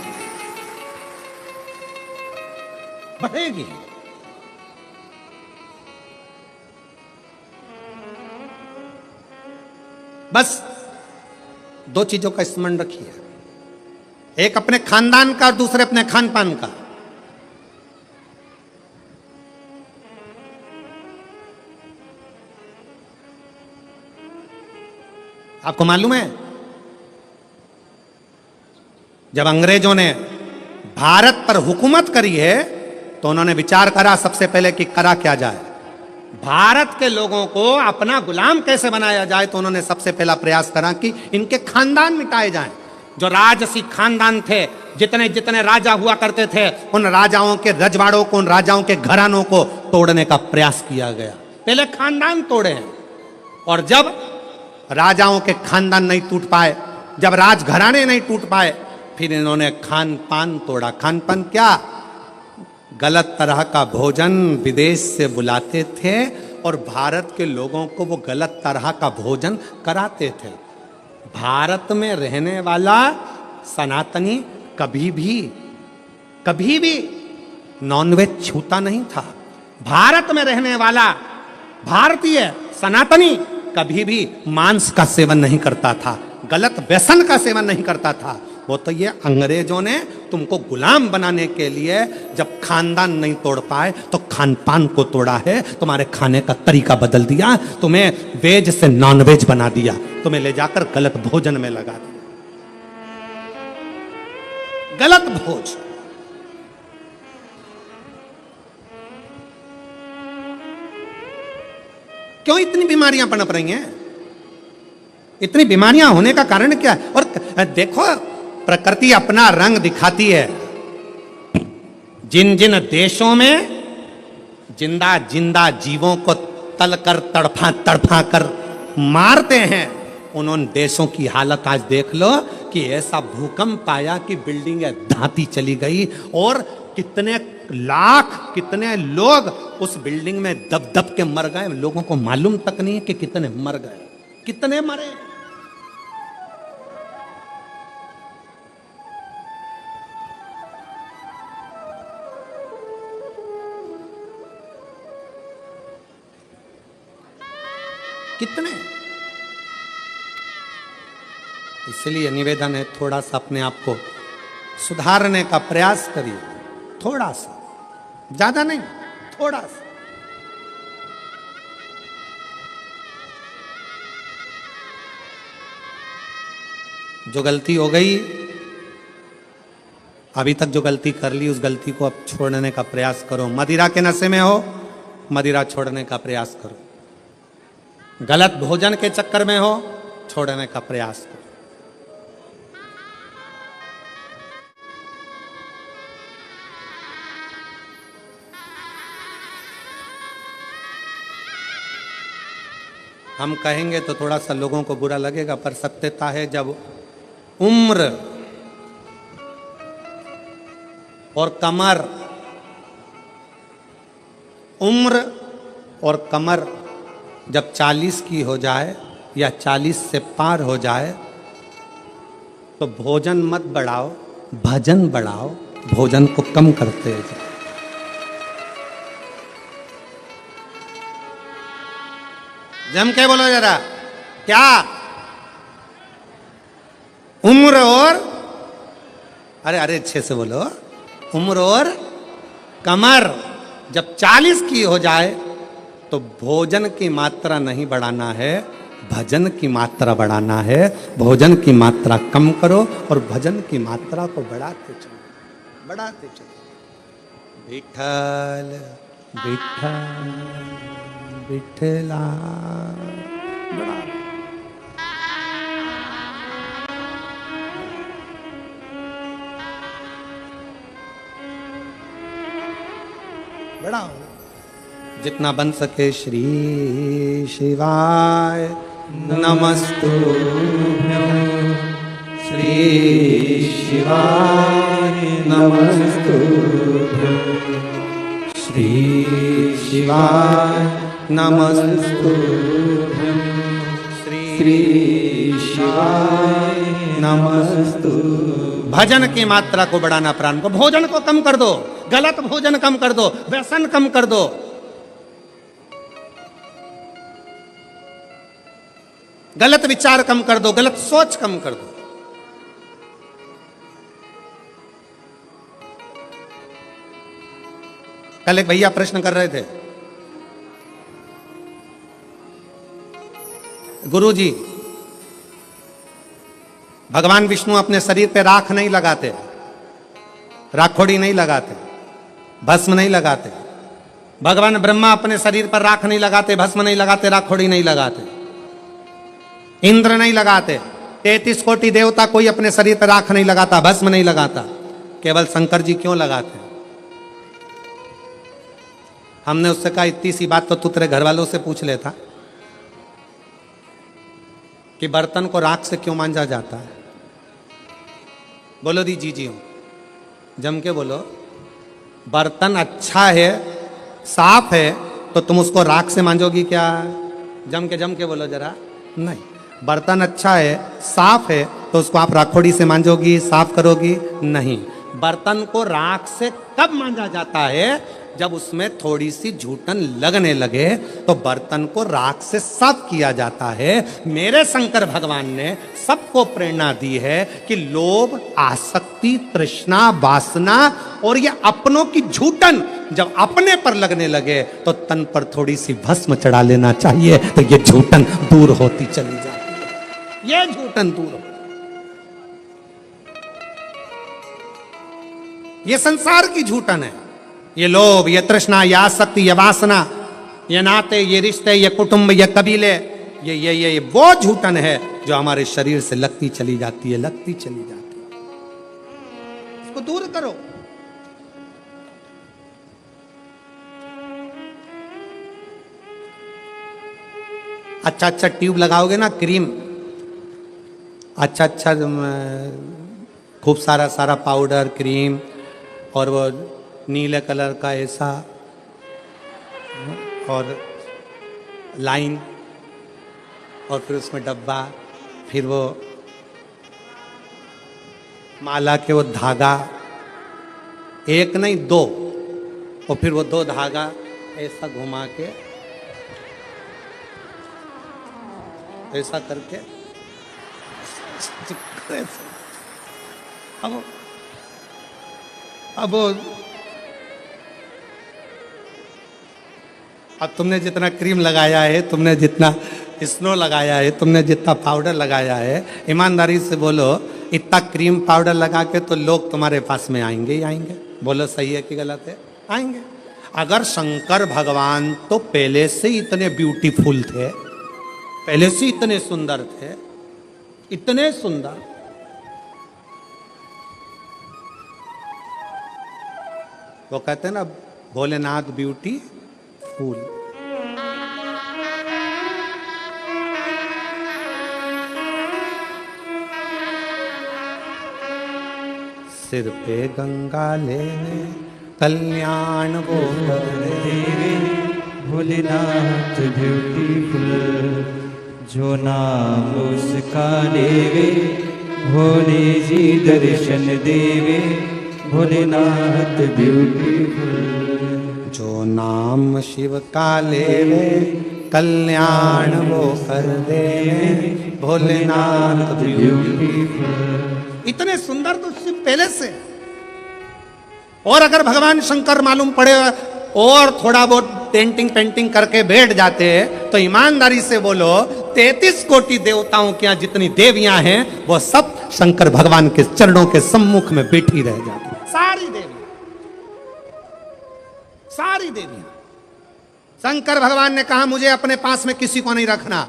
बढ़ेगी। बस दो चीजों का स्मरण रखिए, एक अपने खानदान का और दूसरे अपने खान पान का। आपको मालूम है जब अंग्रेजों ने भारत पर हुकूमत करी है तो उन्होंने विचार करा सबसे पहले कि करा क्या जाए, भारत के लोगों को अपना गुलाम कैसे बनाया जाए। तो उन्होंने सबसे पहला प्रयास करा कि इनके खानदान मिटाए जाएं। जो राजसी खानदान थे, जितने जितने राजा हुआ करते थे, उन राजाओं के रजवाड़ों को, उन राजाओं के घरानों को तोड़ने का प्रयास किया गया। पहले खानदान तोड़े हैं, और जब राजाओं के खानदान नहीं टूट पाए, जब राजघराने नहीं टूट पाए, फिर इन्होंने खान पान तोड़ा। खान पान क्या? गलत तरह का भोजन विदेश से बुलाते थे और भारत के लोगों को वो गलत तरह का भोजन कराते थे। भारत में रहने वाला सनातनी कभी भी नॉनवेज छूता नहीं था। भारत में रहने वाला भारतीय सनातनी कभी भी मांस का सेवन नहीं करता था, गलत व्यसन का सेवन नहीं करता था। वो तो ये अंग्रेजों ने तुमको गुलाम बनाने के लिए जब खानदान नहीं तोड़ पाए तो खान पान को तोड़ा है, तुम्हारे खाने का तरीका बदल दिया, तुम्हें वेज से नॉन वेज बना दिया, तुम्हें ले जाकर गलत भोजन में लगा दिया। गलत भोज। क्यों इतनी बीमारियां पनप रही हैं? इतनी बीमारियां होने का कारण क्या है? और देखो, प्रकृति अपना रंग दिखाती है। जिन जिन देशों में जिंदा जिंदा जीवों को तलकर तड़फा कर मारते हैं, उन देशों की हालत आज देख लो कि ऐसा भूकंप आया कि बिल्डिंगें धाती चली गई और कितने लाख कितने लोग उस बिल्डिंग में दब दब के मर गए। लोगों को मालूम तक नहीं है कि कितने मर गए, कितने मरे। कितने। इसलिए निवेदन है, थोड़ा सा अपने आप को सुधारने का प्रयास करिए, थोड़ा सा, ज्यादा नहीं, थोड़ा सा। जो गलती हो गई, अभी तक जो गलती कर ली, उस गलती को अब छोड़ने का प्रयास करो। मदिरा के नशे में हो, मदिरा छोड़ने का प्रयास करो। गलत भोजन के चक्कर में हो, छोड़ने का प्रयास करो। हम कहेंगे तो थोड़ा सा लोगों को बुरा लगेगा, पर सत्यता है, जब उम्र और कमर, उम्र और कमर जब 40 की हो जाए या 40 से पार हो जाए तो भोजन मत बढ़ाओ, भजन बढ़ाओ, भोजन को कम करते जाओ। जम के बोलो जरा, क्या? उम्र और, अरे अच्छे से बोलो, उम्र और कमर जब 40 की हो जाए तो भोजन की मात्रा नहीं बढ़ाना है, भजन की मात्रा बढ़ाना है। भोजन की मात्रा कम करो और भजन की मात्रा को बढ़ाते चलो, बढ़ाते चलो। विठ्ठल विठ्ठल विठ्ठला, बढ़ा बढ़ाओ जितना बन सके। श्री शिवाय नमस्तुभ्यं, श्री शिवाय नमस्तुभ्यं, श्री शिवाय नमस्तुभ्यं, श्री शिवाय नमस्तुभ्यं। भजन की मात्रा को बढ़ाना, प्राण को, भोजन को कम कर दो, गलत भोजन कम कर दो, व्यसन कम कर दो। गलत विचार कम कर दो, गलत सोच कम कर दो। कल एक भैया प्रश्न कर रहे थे, गुरुजी भगवान विष्णु अपने शरीर पे राख नहीं लगाते, राखोड़ी नहीं लगाते, भस्म नहीं लगाते। भगवान ब्रह्मा अपने शरीर पर राख नहीं लगाते, भस्म नहीं लगाते, राखोड़ी नहीं लगाते। इंद्र नहीं लगाते। 33 कोटि देवता कोई अपने शरीर पर राख नहीं लगाता, भस्म नहीं लगाता। केवल शंकर जी क्यों लगाते? हमने उससे कहा, इतनी सी बात तो तू तेरे घर वालों से पूछ लेता कि बर्तन को राख से क्यों मांजा जाता है। बोलो दी जी हूं, जम के बोलो। बर्तन अच्छा है, साफ है, तो तुम उसको राख से मांजोगी क्या? जम के बोलो जरा। नहीं, बर्तन अच्छा है, साफ है, तो उसको आप राखोड़ी से मांजोगी, साफ करोगी? नहीं। बर्तन को राख से कब मांजा जाता है? जब उसमें थोड़ी सी झूठन लगने लगे तो बर्तन को राख से साफ किया जाता है। मेरे शंकर भगवान ने सबको प्रेरणा दी है कि लोभ, आसक्ति, तृष्णा, वासना और ये अपनों की झूठन जब अपने पर लगने लगे तो तन पर थोड़ी सी भस्म चढ़ा लेना चाहिए, तो ये झूठन दूर होती चली जाती है। ये झूठन दूर हो, ये संसार की झूठन है। ये लोभ, ये तृष्णा, ये आसक्ति, ये वासना, ये नाते, ये रिश्ते, ये कुटुंब, ये कबीले, ये वो झूठन है जो हमारे शरीर से लगती चली जाती है, लगती चली जाती है। इसको दूर करो। अच्छा अच्छा ट्यूब लगाओगे ना, क्रीम, अच्छा अच्छा खूब सारा सारा पाउडर, क्रीम, और वो नीले कलर का ऐसा, और लाइन, और फिर उसमें डब्बा, फिर वो माला के वो धागा, एक नहीं दो, और फिर वो दो धागा ऐसा घुमा के, ऐसा करके, अब तुमने जितना क्रीम लगाया है, तुमने जितना स्नो लगाया है, तुमने जितना पाउडर लगाया है, ईमानदारी से बोलो, इतना क्रीम पाउडर लगा के तो लोग तुम्हारे पास में आएंगे ही आएंगे। बोलो सही है कि गलत है? आएंगे। अगर शंकर भगवान तो पहले से इतने ब्यूटीफुल थे, पहले से इतने सुंदर थे, इतने सुंदर, वो कहते हैं ना भोलेनाथ ब्यूटी फूल। सिर पे गंगा लेने कल्याण वो कर देवे, भोलेनाथ ब्यूटीफुल, जो नाम उसका लेवे, भोले जी दर्शन देवे, भोलेनाथ ब्यूटीफुल। जो नाम शिव का लेवे कल्याण वो कर देवे, भोलेनाथ ब्यूटीफुल। इतने सुंदर तो शिव पहले से। और अगर भगवान शंकर मालूम पड़े और थोड़ा बहुत पेंटिंग पेंटिंग करके बैठ जाते तो ईमानदारी से बोलो 33 कोटि देवताओं के यहाँ जितनी देवियां हैं वो सब शंकर भगवान के चरणों के सम्मुख में बैठी रह जाती। सारी देवियां, सारी देवियां। शंकर भगवान ने कहा मुझे अपने पास में किसी को नहीं रखना,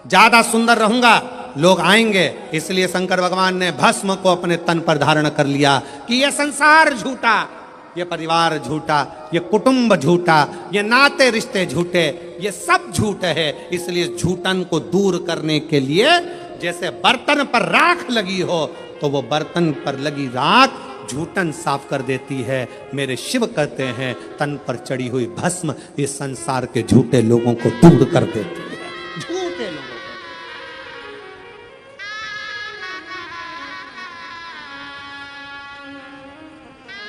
ज्यादा सुंदर रहूंगा लोग आएंगे, इसलिए शंकर भगवान ने भस्म को अपने तन पर धारण कर लिया कि यह संसार झूठा, ये परिवार झूठा, ये कुटुंब झूठा, ये नाते रिश्ते झूठे, ये सब झूठ है। इसलिए झूठन को दूर करने के लिए जैसे बर्तन पर राख लगी हो तो वो बर्तन पर लगी राख झूठन साफ कर देती है। मेरे शिव कहते हैं तन पर चढ़ी हुई भस्म ये संसार के झूठे लोगों को दूर कर देती है, झूठे लोगों को।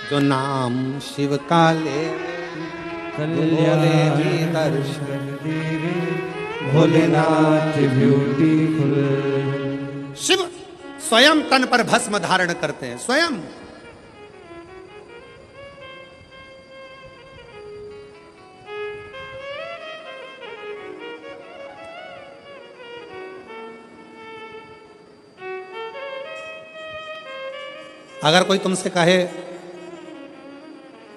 जो नाम शिव का ले भोले जी दर्शन देवे, भोलेनाथ ब्यूटीफुल। शिव स्वयं तन पर भस्म धारण करते हैं, स्वयं। अगर कोई तुमसे कहे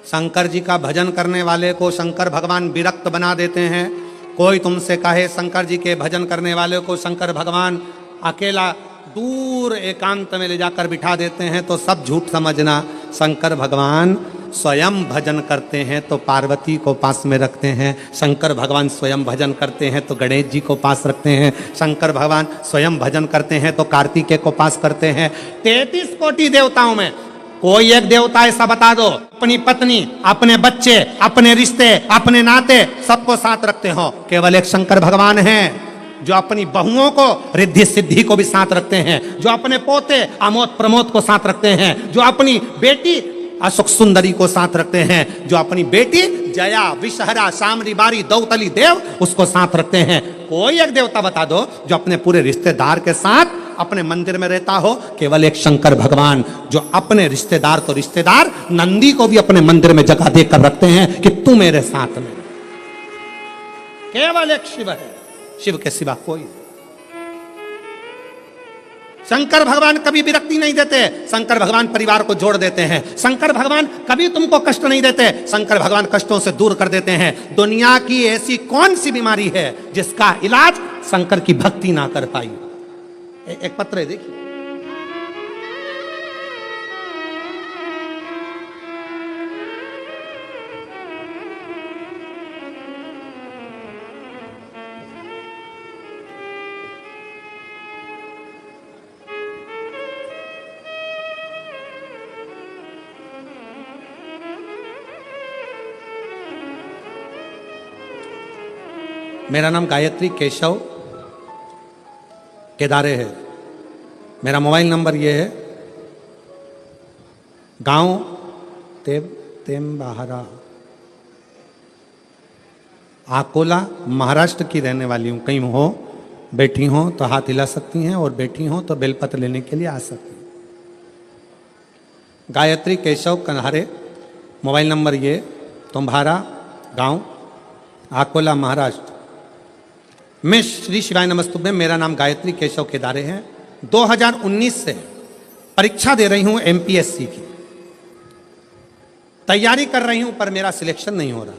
शंकर जी का भजन करने वाले को शंकर भगवान विरक्त बना देते हैं, कोई तुमसे कहे शंकर जी के भजन करने वाले को शंकर भगवान अकेला दूर एकांत में ले जाकर बिठा देते हैं, तो सब झूठ समझना। शंकर भगवान स्वयं भजन करते हैं तो पार्वती को पास में रखते हैं, शंकर भगवान स्वयं भजन करते हैं तो गणेश जी को पास रखते हैं, शंकर भगवान स्वयं भजन करते हैं तो कार्तिकेय को पास करते हैं। 33 कोटि देवताओं में कोई एक देवता ऐसा बता दो अपनी पत्नी, अपने बच्चे, अपने रिश्ते, अपने नाते सबको साथ रखते हो। केवल एक शंकर भगवान हैं जो अपनी बहुओं को रिद्धि सिद्धि को भी साथ रखते हैं, जो अपने पोते अमोद प्रमोद को साथ रखते हैं, जो अपनी बेटी अशोक सुंदरी को साथ रखते हैं, जो अपनी बेटी जया विषहरा शामरी बारी दौतली देव उसको साथ रखते हैं। कोई एक देवता बता दो जो अपने पूरे रिश्तेदार के साथ अपने मंदिर में रहता हो। केवल एक शंकर भगवान जो अपने रिश्तेदार तो रिश्तेदार नंदी को भी अपने मंदिर में जगह देकर रखते हैं कि तू मेरे साथ में। केवल एक शिव है, शिव के सिवा कोई। शंकर भगवान कभी विरक्ति नहीं देते, शंकर भगवान परिवार को जोड़ देते हैं, शंकर भगवान कभी तुमको कष्ट नहीं देते, शंकर भगवान कष्टों से दूर कर देते हैं। दुनिया की ऐसी कौन सी बीमारी है जिसका इलाज शंकर की भक्ति ना कर पाई। एक पत्र है देखिए, मेरा नाम गायत्री केशव केदारे है। मेरा मोबाइल नंबर ये है, गांव तेम्बाहरा, अकोला महाराष्ट्र की रहने वाली हूँ। कहीं हो बैठी हो तो हाथ हिला सकती हैं और बैठी हो तो बेलपत्र लेने के लिए आ सकती हैं। गायत्री केशव कन्हारे, मोबाइल नंबर ये, तुम्हारा गांव अकोला महाराष्ट्र। मैं श्री शिवाय नमस्तुभ्यं, मेरा नाम गायत्री केशव केदारे है। 2019 से परीक्षा दे रही हूं एमपीएससी की, तैयारी कर रही हूं पर मेरा सिलेक्शन नहीं हो रहा।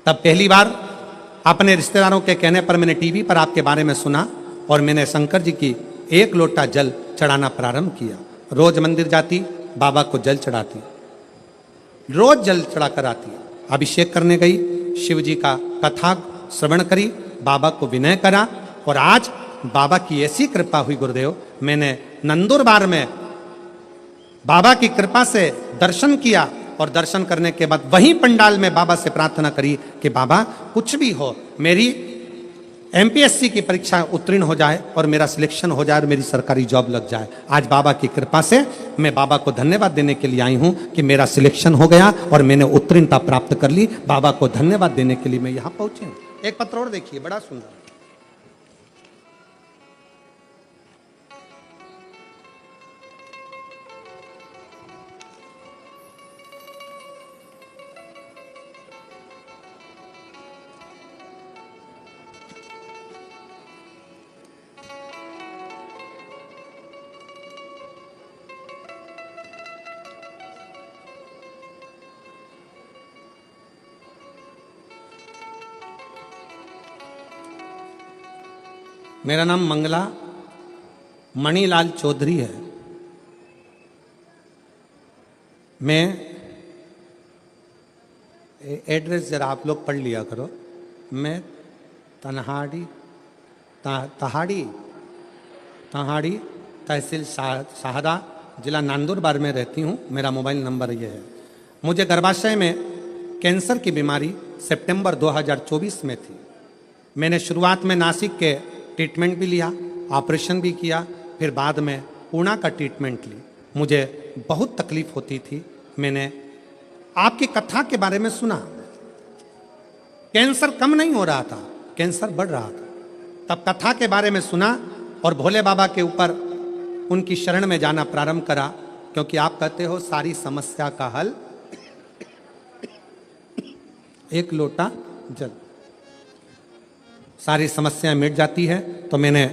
तब पहली बार अपने रिश्तेदारों के कहने पर मैंने टीवी पर आपके बारे में सुना और मैंने शंकर जी की 1 लोटा जल चढ़ाना प्रारंभ किया। रोज मंदिर जाती, बाबा को जल चढ़ाती, रोज जल चढ़ा कर आती। अभिषेक करने गई, शिव जी का कथा श्रवण करी, बाबा को विनय करा और आज बाबा की ऐसी कृपा हुई गुरुदेव, मैंने नंदुरबार में बाबा की कृपा से दर्शन किया और दर्शन करने के बाद वहीं पंडाल में बाबा से प्रार्थना करी कि बाबा कुछ भी हो, मेरी एमपीएससी की परीक्षा उत्तीर्ण हो जाए और मेरा सिलेक्शन हो जाए और मेरी सरकारी जॉब लग जाए। आज बाबा की कृपा से मैं बाबा को धन्यवाद देने के लिए आई हूं कि मेरा सिलेक्शन हो गया और मैंने उत्तीर्णता प्राप्त कर ली। बाबा को धन्यवाद देने के लिए मैं यहां पहुंचे हूं। एक पत्र और देखिए, बड़ा सुंदर। मेरा नाम मंगला मणिलाल चौधरी है। मैं एड्रेस जरा आप लोग पढ़ लिया करो। मैं तहाड़ी तहसील शाहदा जिला नंदुरबार में रहती हूँ। मेरा मोबाइल नंबर ये है। मुझे गर्भाशय में कैंसर की बीमारी सितंबर 2024 में थी। मैंने शुरुआत में नासिक के ट्रीटमेंट भी लिया, ऑपरेशन भी किया, फिर बाद में पूना का ट्रीटमेंट ली। मुझे बहुत तकलीफ होती थी। मैंने आपकी कथा के बारे में सुना, कैंसर कम नहीं हो रहा था, कैंसर बढ़ रहा था। तब कथा के बारे में सुना और भोले बाबा के ऊपर उनकी शरण में जाना प्रारंभ करा, क्योंकि आप कहते हो सारी समस्या का हल 1 लोटा जल, सारी समस्याएं मिट जाती है। तो मैंने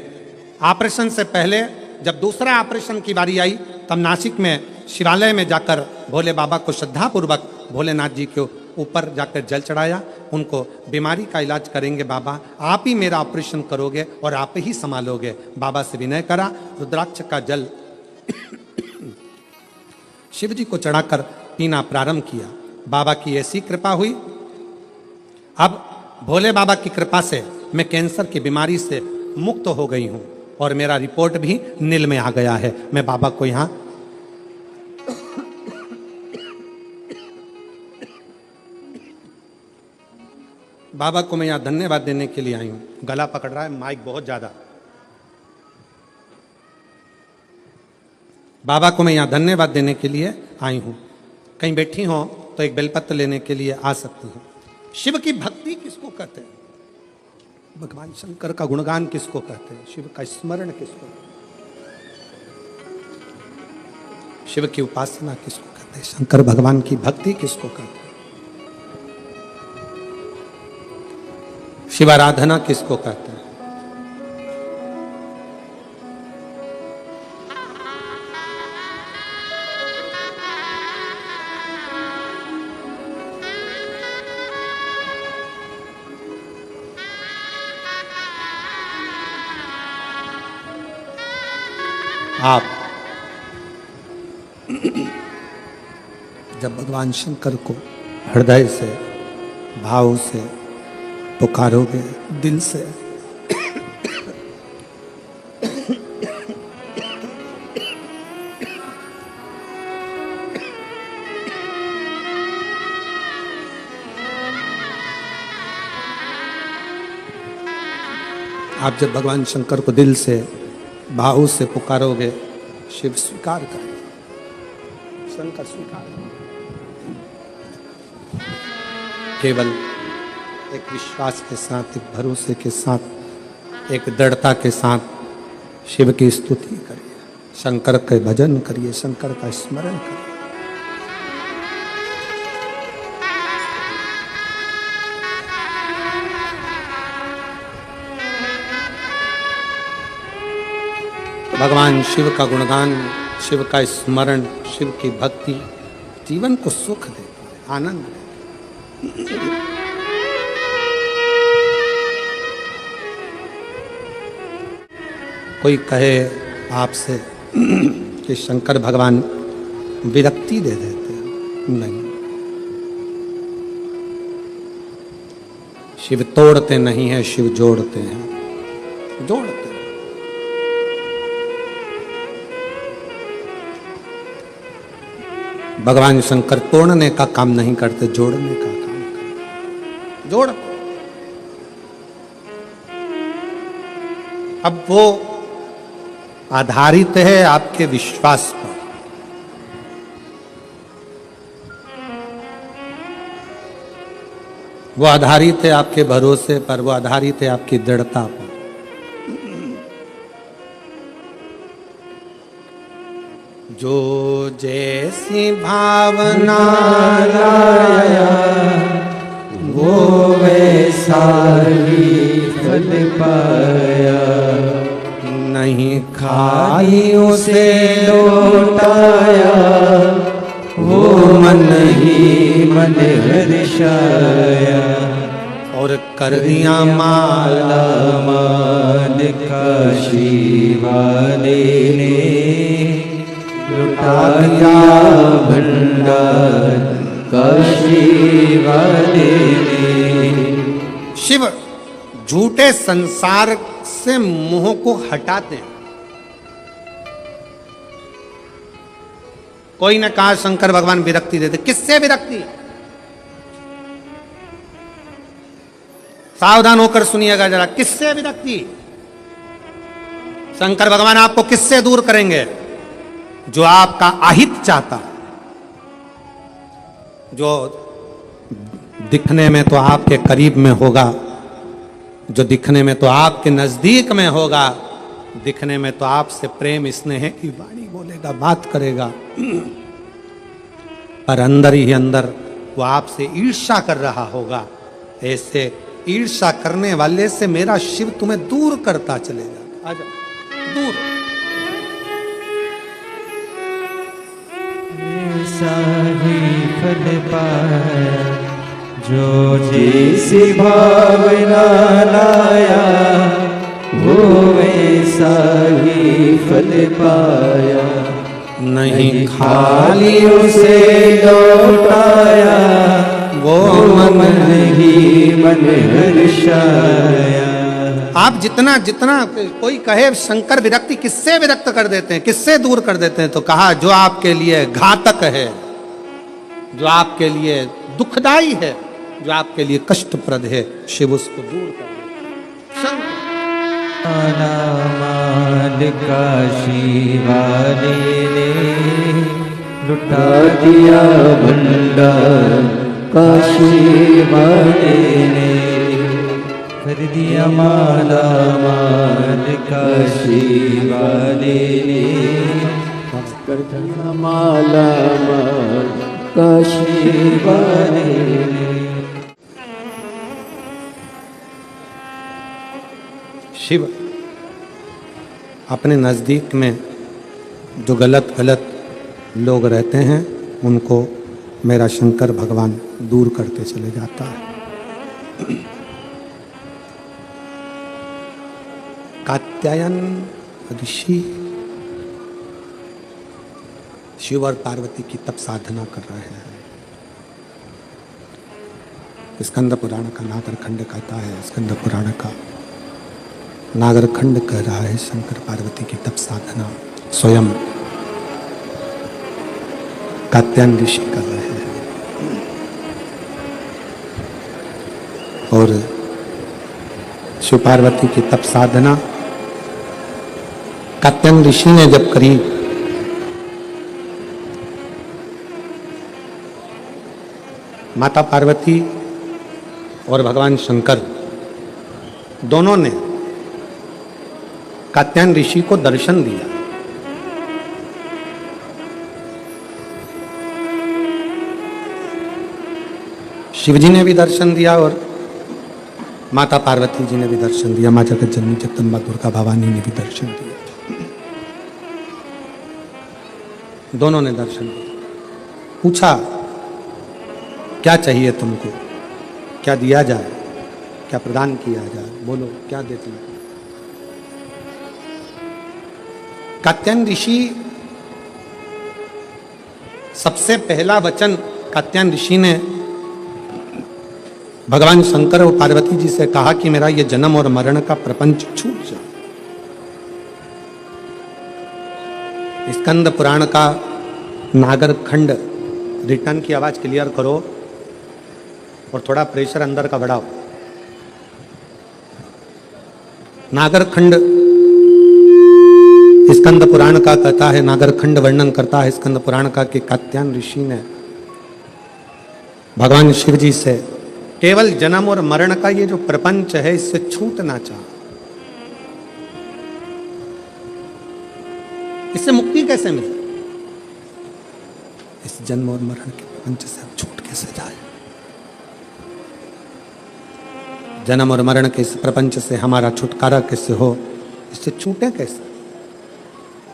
ऑपरेशन से पहले जब दूसरा ऑपरेशन की बारी आई तब नासिक में शिवालय में जाकर भोले बाबा को श्रद्धापूर्वक भोलेनाथ जी के ऊपर जाकर जल चढ़ाया। उनको बीमारी का इलाज करेंगे बाबा, आप ही मेरा ऑपरेशन करोगे और आप ही संभालोगे। बाबा से विनय करा, रुद्राक्ष का जल शिव जी को चढ़ाकर पीना प्रारंभ किया। बाबा की ऐसी कृपा हुई, अब भोले बाबा की कृपा से मैं कैंसर की बीमारी से मुक्त हो गई हूं और मेरा रिपोर्ट भी नील में आ गया है। मैं बाबा को यहां बाबा को मैं यहां धन्यवाद देने के लिए आई हूं। गला पकड़ रहा है माइक बहुत ज्यादा। बाबा को मैं यहां धन्यवाद देने के लिए आई हूं। कहीं बैठी हो तो एक बेलपत्र लेने के लिए आ सकती हो। शिव की भक्ति किसको कहते हैं? भगवान शंकर का गुणगान किसको कहते हैं? शिव का स्मरण किसको? शिव की उपासना किसको कहते हैं? शंकर भगवान की भक्ति किसको कहते हैं? शिव आराधना किसको कहते हैं? आप जब भगवान शंकर को हृदय से भाव से पुकारोगे, दिल से, आप जब भगवान शंकर को दिल से भाव से पुकारोगे, शिव स्वीकार करेगा, शंकर स्वीकार करेगा। केवल एक विश्वास के साथ, एक भरोसे के साथ, एक दृढ़ता के साथ शिव की स्तुति करिए, शंकर के भजन करिए, शंकर का स्मरण करिए। भगवान शिव का गुणगान, शिव का स्मरण, शिव की भक्ति जीवन को सुख देती है, आनंद देती है। कोई कहे आपसे कि शंकर भगवान विरक्ति दे देते हैं, नहीं, शिव तोड़ते नहीं है, शिव जोड़ते हैं, जोड़ते हैं। भगवान शंकर तोड़ने का काम नहीं करते, जोड़ने का काम करते, जोड़ते। अब वो आधारित है आपके विश्वास पर। वो आधारित है आपके भरोसे पर, वो आधारित है आपकी दृढ़ता पर। जो जैसी भावना लाया वो वैसा ही फल पाया। नहीं खाई उसे लौटाया, वो मन ही मन हर्षाया। और कर दिया माला मान काशी वाले ने, लुटा दिया भंडार काशी वाले ने। शिव झूठे संसार से मोह को हटाते हैं। कोई ने कहा शंकर भगवान विरक्ति देते, किससे विरक्ति? सावधान होकर सुनिएगा जरा, किससे विरक्ति? शंकर भगवान आपको किससे दूर करेंगे? जो आपका अहित चाहता, जो दिखने में तो आपके करीब में होगा, जो दिखने में तो आपके नजदीक में होगा, दिखने में तो आपसे प्रेम स्नेह की वाणी बोलेगा, बात करेगा, पर अंदर ही अंदर वो आपसे ईर्ष्या कर रहा होगा। ऐसे ईर्ष्या करने वाले से मेरा शिव तुम्हें दूर करता चलेगा। आजा दूर। ऐसा ही फल पाया, जो जैसी भावना लाया, वो वैसा ही फल पाया। नहीं खाली उसे लौटाया, वो मन ही मन हर्षाया। आप जितना जितना कोई कहे शंकर विरक्ति, किससे विरक्त कर देते हैं, किससे दूर कर देते हैं? तो कहा जो आपके लिए घातक है, जो आपके लिए दुखदाई है, जो आपके लिए कष्टप्रद है, शिव उसको दूर कर देते हैं। माल काशी वाले ने लुटा दिया भंडार, काशी वाले ने कर दिया माला माल, काशी वाले ने कर दिया माला माल, काशी वाले ने। शिव अपने नज़दीक में जो गलत गलत लोग रहते हैं उनको मेरा शंकर भगवान दूर करते चले जाता है। कात्यायन ऋषि शिव और पार्वती की तप साधना कर रहे हैं। स्कंद पुराण का नागरखंड कहता है, स्कंद पुराण का नागरखंड कह रहा है शंकर पार्वती की तप साधना स्वयं कात्यायन ऋषि कर रहे हैं। और शिव पार्वती की तप साधना कात्यायन ऋषि ने जब करी, माता पार्वती और भगवान शंकर दोनों ने कात्यायन ऋषि को दर्शन दिया। शिव जी ने भी दर्शन दिया और माता पार्वती जी ने भी दर्शन दिया, माँ जगत जननी जगदम्बा दुर्गा भवानी ने भी दर्शन दिया। दोनों ने दर्शन दिया। पूछा क्या चाहिए तुमको, क्या दिया जाए, क्या प्रदान किया जाए, बोलो क्या देती है? कात्यायन ऋषि सबसे पहला वचन कात्यायन ऋषि ने भगवान शंकर और पार्वती जी से कहा कि मेरा ये जन्म और मरण का प्रपंच छूट जाए। स्कंद पुराण का नागरखंड, रिटर्न की आवाज क्लियर करो और थोड़ा प्रेशर अंदर का बढ़ाओ। नागरखंड स्कंद पुराण का कहता है, नागरखंड वर्णन करता है स्कंद पुराण का कि कात्यायन ऋषि ने भगवान शिव जी से केवल जन्म और मरण का ये जो प्रपंच है इससे छूटना चाहा। इससे मुक्ति कैसे मिले? इस जन्म और मरण के प्रपंच से हम छूट कैसे जाए? जन्म और मरण के इस प्रपंच से हमारा छुटकारा कैसे हो, इससे छूटे कैसे?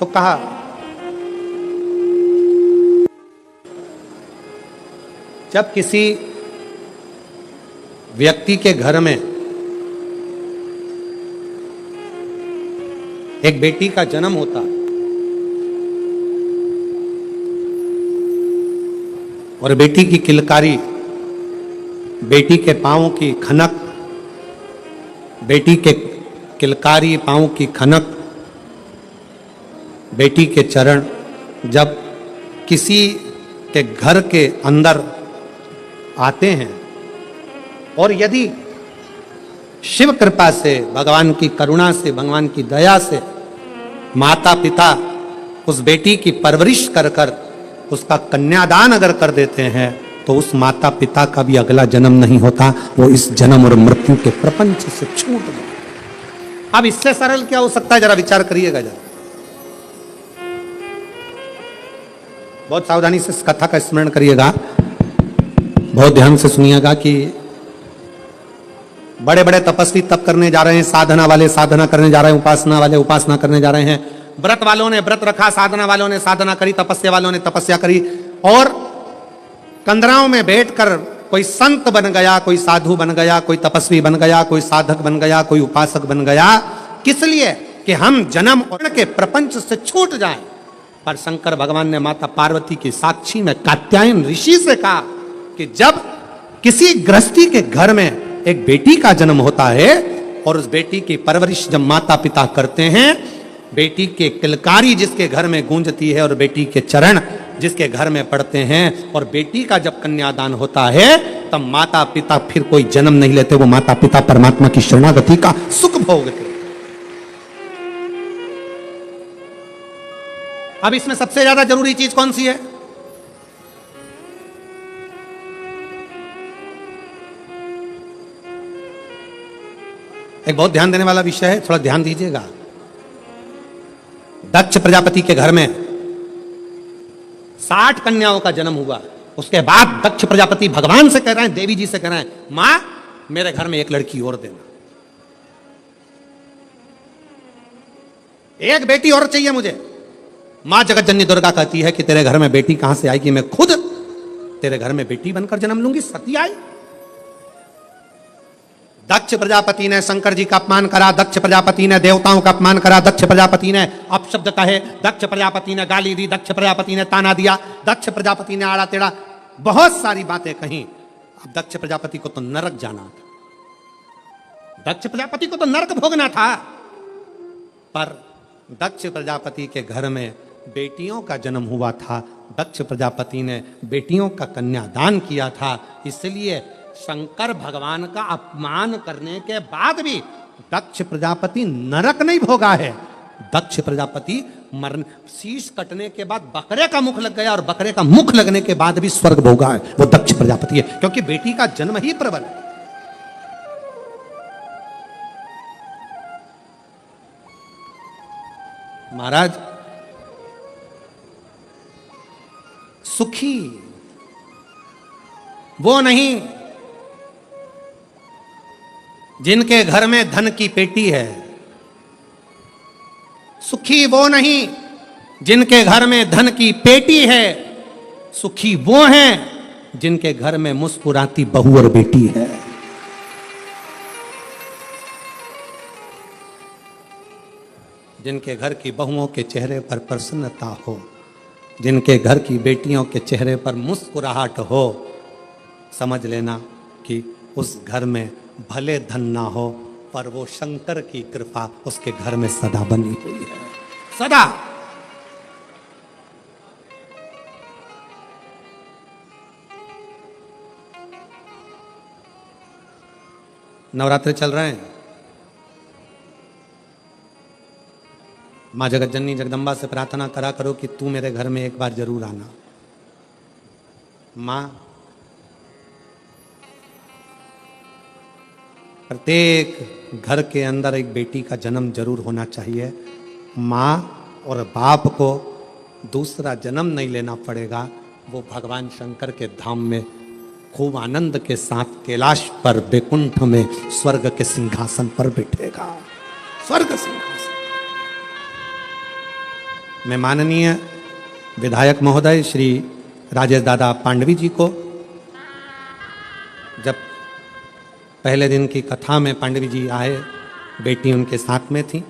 तो कहा जब किसी व्यक्ति के घर में एक बेटी का जन्म होता है और बेटी की किलकारी, बेटी के पांव की खनक, बेटी के किलकारी पांव की खनक, बेटी के चरण जब किसी के घर के अंदर आते हैं और यदि शिव कृपा से, भगवान की करुणा से, भगवान की दया से माता पिता उस बेटी की परवरिश कर कर उसका कन्यादान अगर कर देते हैं तो उस माता पिता का भी अगला जन्म नहीं होता, वो इस जन्म और मृत्यु के प्रपंच से छूट गए। अब इससे सरल क्या हो सकता है? जरा विचार करिएगा जरा, बहुत सावधानी से इस कथा का स्मरण करिएगा, बहुत ध्यान से सुनिएगा कि बड़े बड़े तपस्वी तप करने जा रहे हैं, साधना वाले साधना करने जा रहे हैं, उपासना वाले उपासना करने जा रहे हैं, व्रत वालों ने व्रत रखा, साधना वालों ने साधना करी, तपस्या वालों ने तपस्या करी, और कंदराओं में बैठकर कोई संत बन गया, कोई साधु बन गया, कोई तपस्वी बन गया, कोई साधक बन गया, कोई उपासक बन गया। किस लिए? कि हम जन्म और के प्रपंच से छूट जाएं। पर शंकर भगवान ने माता पार्वती की साक्षी में कात्यायन ऋषि से कहा कि जब किसी गृहस्थी के घर में एक बेटी का जन्म होता है और उस बेटी की परवरिश जब माता पिता करते हैं, बेटी के किलकारी जिसके घर में गूंजती है और बेटी के चरण जिसके घर में पड़ते हैं, और बेटी का जब कन्यादान होता है तब माता पिता फिर कोई जन्म नहीं लेते, वो माता पिता परमात्मा की शरणागति का सुख भोगते। अब इसमें सबसे ज्यादा जरूरी चीज कौन सी है? एक बहुत ध्यान देने वाला विषय है, थोड़ा ध्यान दीजिएगा। दक्ष प्रजापति के घर में 60 कन्याओं का जन्म हुआ। उसके बाद दक्ष प्रजापति भगवान से कह रहे हैं, देवी जी से कह रहे हैं, मां मेरे घर में एक लड़की और देना, एक बेटी और चाहिए मुझे। मां जगत जननी दुर्गा कहती है कि तेरे घर में बेटी कहां से आई कि मैं खुद तेरे घर में बेटी बनकर जन्म लूंगी। सती आई। दक्ष प्रजापति ने शंकर जी का अपमान करा, दक्ष प्रजापति ने देवताओं का अपमान करा, दक्ष प्रजापति ने अपशब्द कहे, दक्ष प्रजापति ने गाली दी, दक्ष प्रजापति ने ताना दिया, दक्ष प्रजापति ने आड़ा टेढ़ा बहुत सारी बातें कही। अब दक्ष प्रजापति को तो नरक जाना था, दक्ष प्रजापति को तो नरक भोगना था। पर दक्ष प्रजापति के घर में बेटियों का जन्म हुआ था, दक्ष प्रजापति ने बेटियों का कन्यादान किया था। इसलिए शंकर भगवान का अपमान करने के बाद भी दक्ष प्रजापति नरक नहीं भोगा है। दक्ष प्रजापति मरण शीश कटने के बाद बकरे का मुख लग गया और बकरे का मुख लगने के बाद भी स्वर्ग भोगा है, वो दक्ष प्रजापति है, क्योंकि बेटी का जन्म ही प्रबल है। महाराज, सुखी वो नहीं जिनके घर में धन की पेटी है, सुखी वो नहीं जिनके घर में धन की पेटी है, सुखी वो हैं जिनके घर में मुस्कुराती बहू और बेटी है। जिनके घर की बहुओं के चेहरे पर प्रसन्नता हो, जिनके घर की बेटियों के चेहरे पर मुस्कुराहट हो, समझ लेना कि उस घर में भले धन ना हो पर वो शंकर की कृपा उसके घर में सदा बनी हुई है, सदा। नवरात्रि चल रहे हैं, मां जगत जननी जगदम्बा से प्रार्थना करा करो कि तू मेरे घर में एक बार जरूर आना। मां प्रत्येक घर के अंदर एक बेटी का जन्म जरूर होना चाहिए। माँ और बाप को दूसरा जन्म नहीं लेना पड़ेगा, वो भगवान शंकर के धाम में खूब आनंद के साथ कैलाश पर बैकुंठ में स्वर्ग के सिंहासन पर बैठेगा। स्वर्ग सिंहासन मैं माननीय विधायक महोदय श्री राजेश दादा पांडवी जी को, जब पहले दिन की कथा में पांडवी जी आए, बेटी उनके साथ में थी,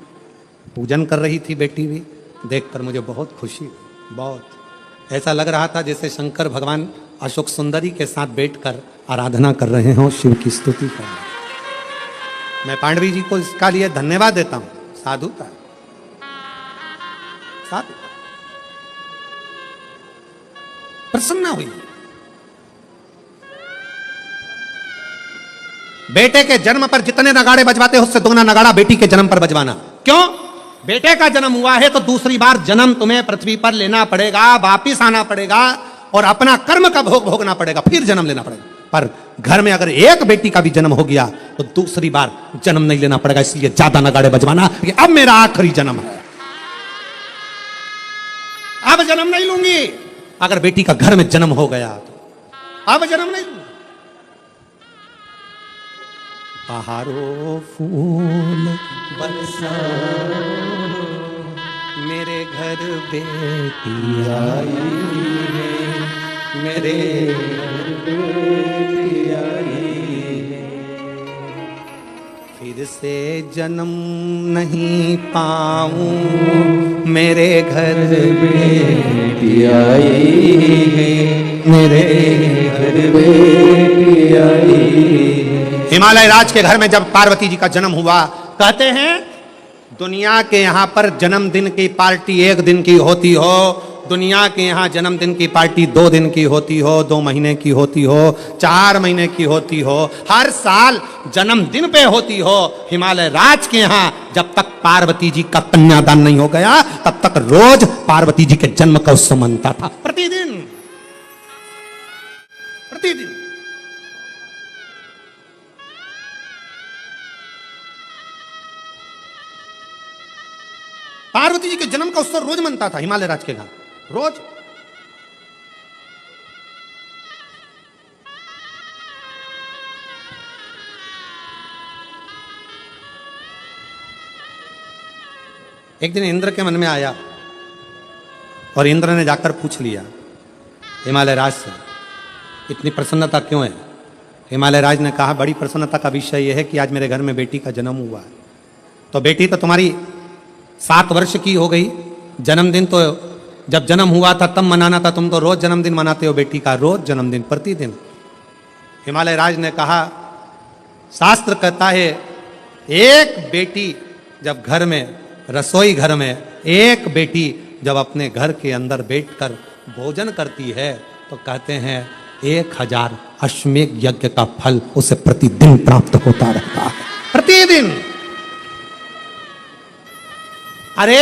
पूजन कर रही थी बेटी भी, देखकर मुझे बहुत खुशी हुई। बहुत ऐसा लग रहा था जैसे शंकर भगवान अशोक सुंदरी के साथ बैठकर आराधना कर रहे हों, शिव की स्तुति कर रहे हैं। मैं पांडवी जी को इसका लिए धन्यवाद देता हूं, साधुता साधु प्रसन्न हुई। बेटे के जन्म पर जितने नगाड़े बजवाते हो उससे दोगुना नगाड़ा बेटी के जन्म पर बजवाना। क्यों? बेटे का जन्म हुआ है तो दूसरी बार जन्म तुम्हें पृथ्वी पर लेना पड़ेगा, वापिस आना पड़ेगा और अपना कर्म का भोग भोगना पड़ेगा, फिर जन्म लेना पड़ेगा। पर घर में अगर एक बेटी का भी जन्म हो गया तो दूसरी बार जन्म नहीं लेना पड़ेगा। इसलिए ज्यादा नगाड़े बजवाना कि अब मेरा आखिरी जन्म है, अब जन्म नहीं लूंगी। अगर बेटी का घर में जन्म हो गया तो अब जन्म नहीं लूंगी। बहारो फूल बरसा मेरे घर बेटी आई है, मेरे घर बेटी आई है, फिर से जन्म नहीं पाऊं, मेरे घर बेटी आई है, मेरे घर बेटी आई है। हिमालय राज के घर में जब पार्वती जी का जन्म हुआ, कहते हैं दुनिया के यहाँ पर जन्मदिन की पार्टी एक दिन की होती हो, दुनिया के यहाँ जन्मदिन की पार्टी 2 दिन की होती हो, 2 महीने की होती हो, 4 महीने की होती हो, हर साल जन्मदिन पे होती हो। हिमालय राज के यहाँ जब तक पार्वती जी का कन्यादान नहीं हो गया तब तक रोज पार्वती जी के जन्म का उत्सव मनता था, प्रतिदिन प्रतिदिन। पार्वती जी के जन्म का उत्सव रोज मनता था हिमालय राज के घर, रोज। एक दिन इंद्र के मन में आया और इंद्र ने जाकर पूछ लिया हिमालय राज से, इतनी प्रसन्नता क्यों है? हिमालय राज ने कहा, बड़ी प्रसन्नता का विषय यह है कि आज मेरे घर में बेटी का जन्म हुआ है। तो बेटी तो तुम्हारी 7 वर्ष की हो गई, जन्मदिन तो जब जन्म हुआ था तब मनाना था, तुम तो रोज जन्मदिन मनाते हो बेटी का, रोज जन्मदिन, प्रतिदिन। हिमालय राज ने कहा, शास्त्र कहता है एक बेटी जब घर में, रसोई घर में एक बेटी जब अपने घर के अंदर बैठकर भोजन करती है तो कहते हैं 1000 अश्वमेध यज्ञ का फल उसे प्रतिदिन प्राप्त होता रहता है, प्रतिदिन। अरे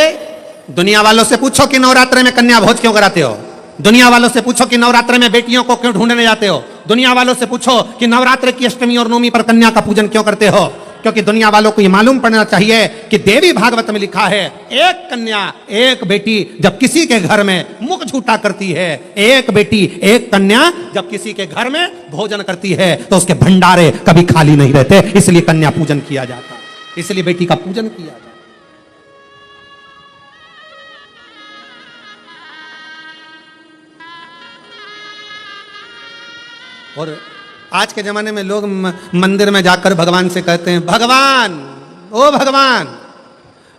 दुनिया वालों से पूछो कि नवरात्र में कन्या भोज क्यों कराते हो, दुनिया वालों से पूछो कि नवरात्र में बेटियों को क्यों ढूंढने जाते हो, दुनिया वालों से पूछो कि नवरात्र की अष्टमी और नवमी पर कन्या का पूजन क्यों करते हो। क्योंकि दुनिया वालों को यह मालूम पड़ना चाहिए कि देवी भागवत में लिखा है, एक कन्या एक बेटी जब किसी के घर में मुख झूठा करती है, एक बेटी एक कन्या जब किसी के घर में भोजन करती है तो उसके भंडारे कभी खाली नहीं रहते, इसलिए कन्या पूजन किया जाता है, इसलिए बेटी का पूजन किया जाता है। और आज के जमाने में लोग मंदिर में जाकर भगवान से कहते हैं, भगवान, ओ भगवान,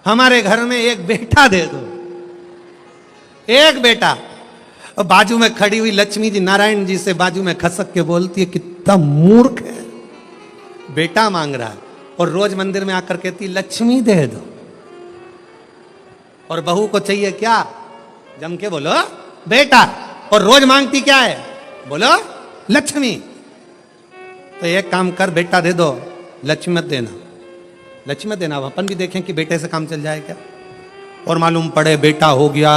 हमारे घर में एक बेटा दे दो, एक बेटा। और बाजू में खड़ी हुई लक्ष्मी जी नारायण जी से बाजू में खसक के बोलती है, कितना मूर्ख है, बेटा मांग रहा है। और रोज मंदिर में आकर कहती, लक्ष्मी दे दो। और बहू को चाहिए क्या? जम के बोलो बेटा। और रोज मांगती क्या है? बोलो लक्ष्मी। तो एक काम कर, बेटा दे दो, लक्ष्मी मत देना, लक्ष्मी मत देना। अपन भी देखें कि बेटे से काम चल जाए क्या। और मालूम पड़े बेटा हो गया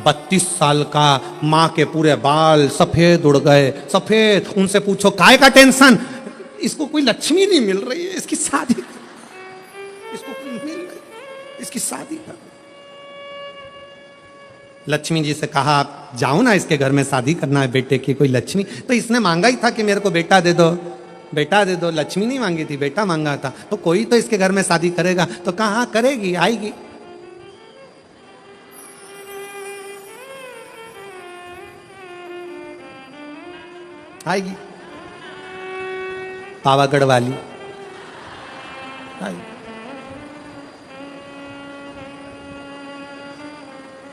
32 साल का, माँ के पूरे बाल सफेद उड़ गए, सफेद। उनसे पूछो काय का टेंशन? इसको कोई लक्ष्मी नहीं मिल रही है, इसकी शादी कर, इसको कोई मिल रही, इसकी शादी कर। लक्ष्मी जी से कहा, आप जाओ ना, इसके घर में शादी करना है बेटे की। कोई लक्ष्मी? तो इसने मांगा ही था कि मेरे को बेटा दे दो, बेटा दे दो। लक्ष्मी नहीं मांगी थी, बेटा मांगा था। तो कोई तो इसके घर में शादी करेगा। तो कहाँ करेगी, आएगी। आएगी पावागढ़ वाली आएगी।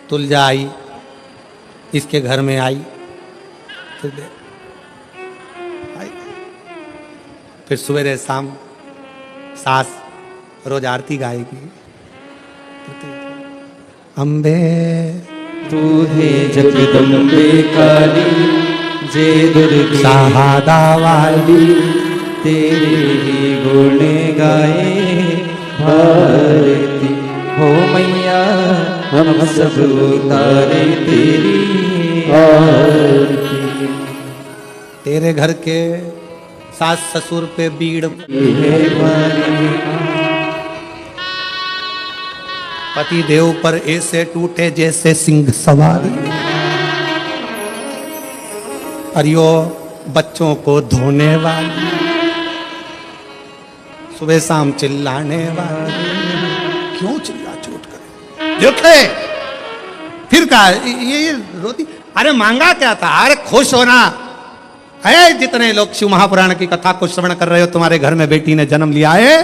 तुलजा आई, इसके घर में आई, फिर सवेरे शाम सास रोज आरती गाएगी। अम्बे तू है जगदम्बे काली, जय दुर्गे शाहादा वाली, तेरे ही गुण गाए भारती। हो मैया हम सब उतारे तेरी आरती। तेरे घर के सास ससुर पे बीड़, पति देव पर ऐसे टूटे जैसे सिंह सवारी। अरियो बच्चों को धोने वाली, सुबह शाम चिल्लाने वाली। क्यों चिल्ला चोट करे? देखे फिर कहा ये रोती। अरे मांगा क्या था? अरे खुश होना है। जितने लोग शिव महापुराण की कथा को श्रवण कर रहे हो, तुम्हारे घर में बेटी ने जन्म लिया है,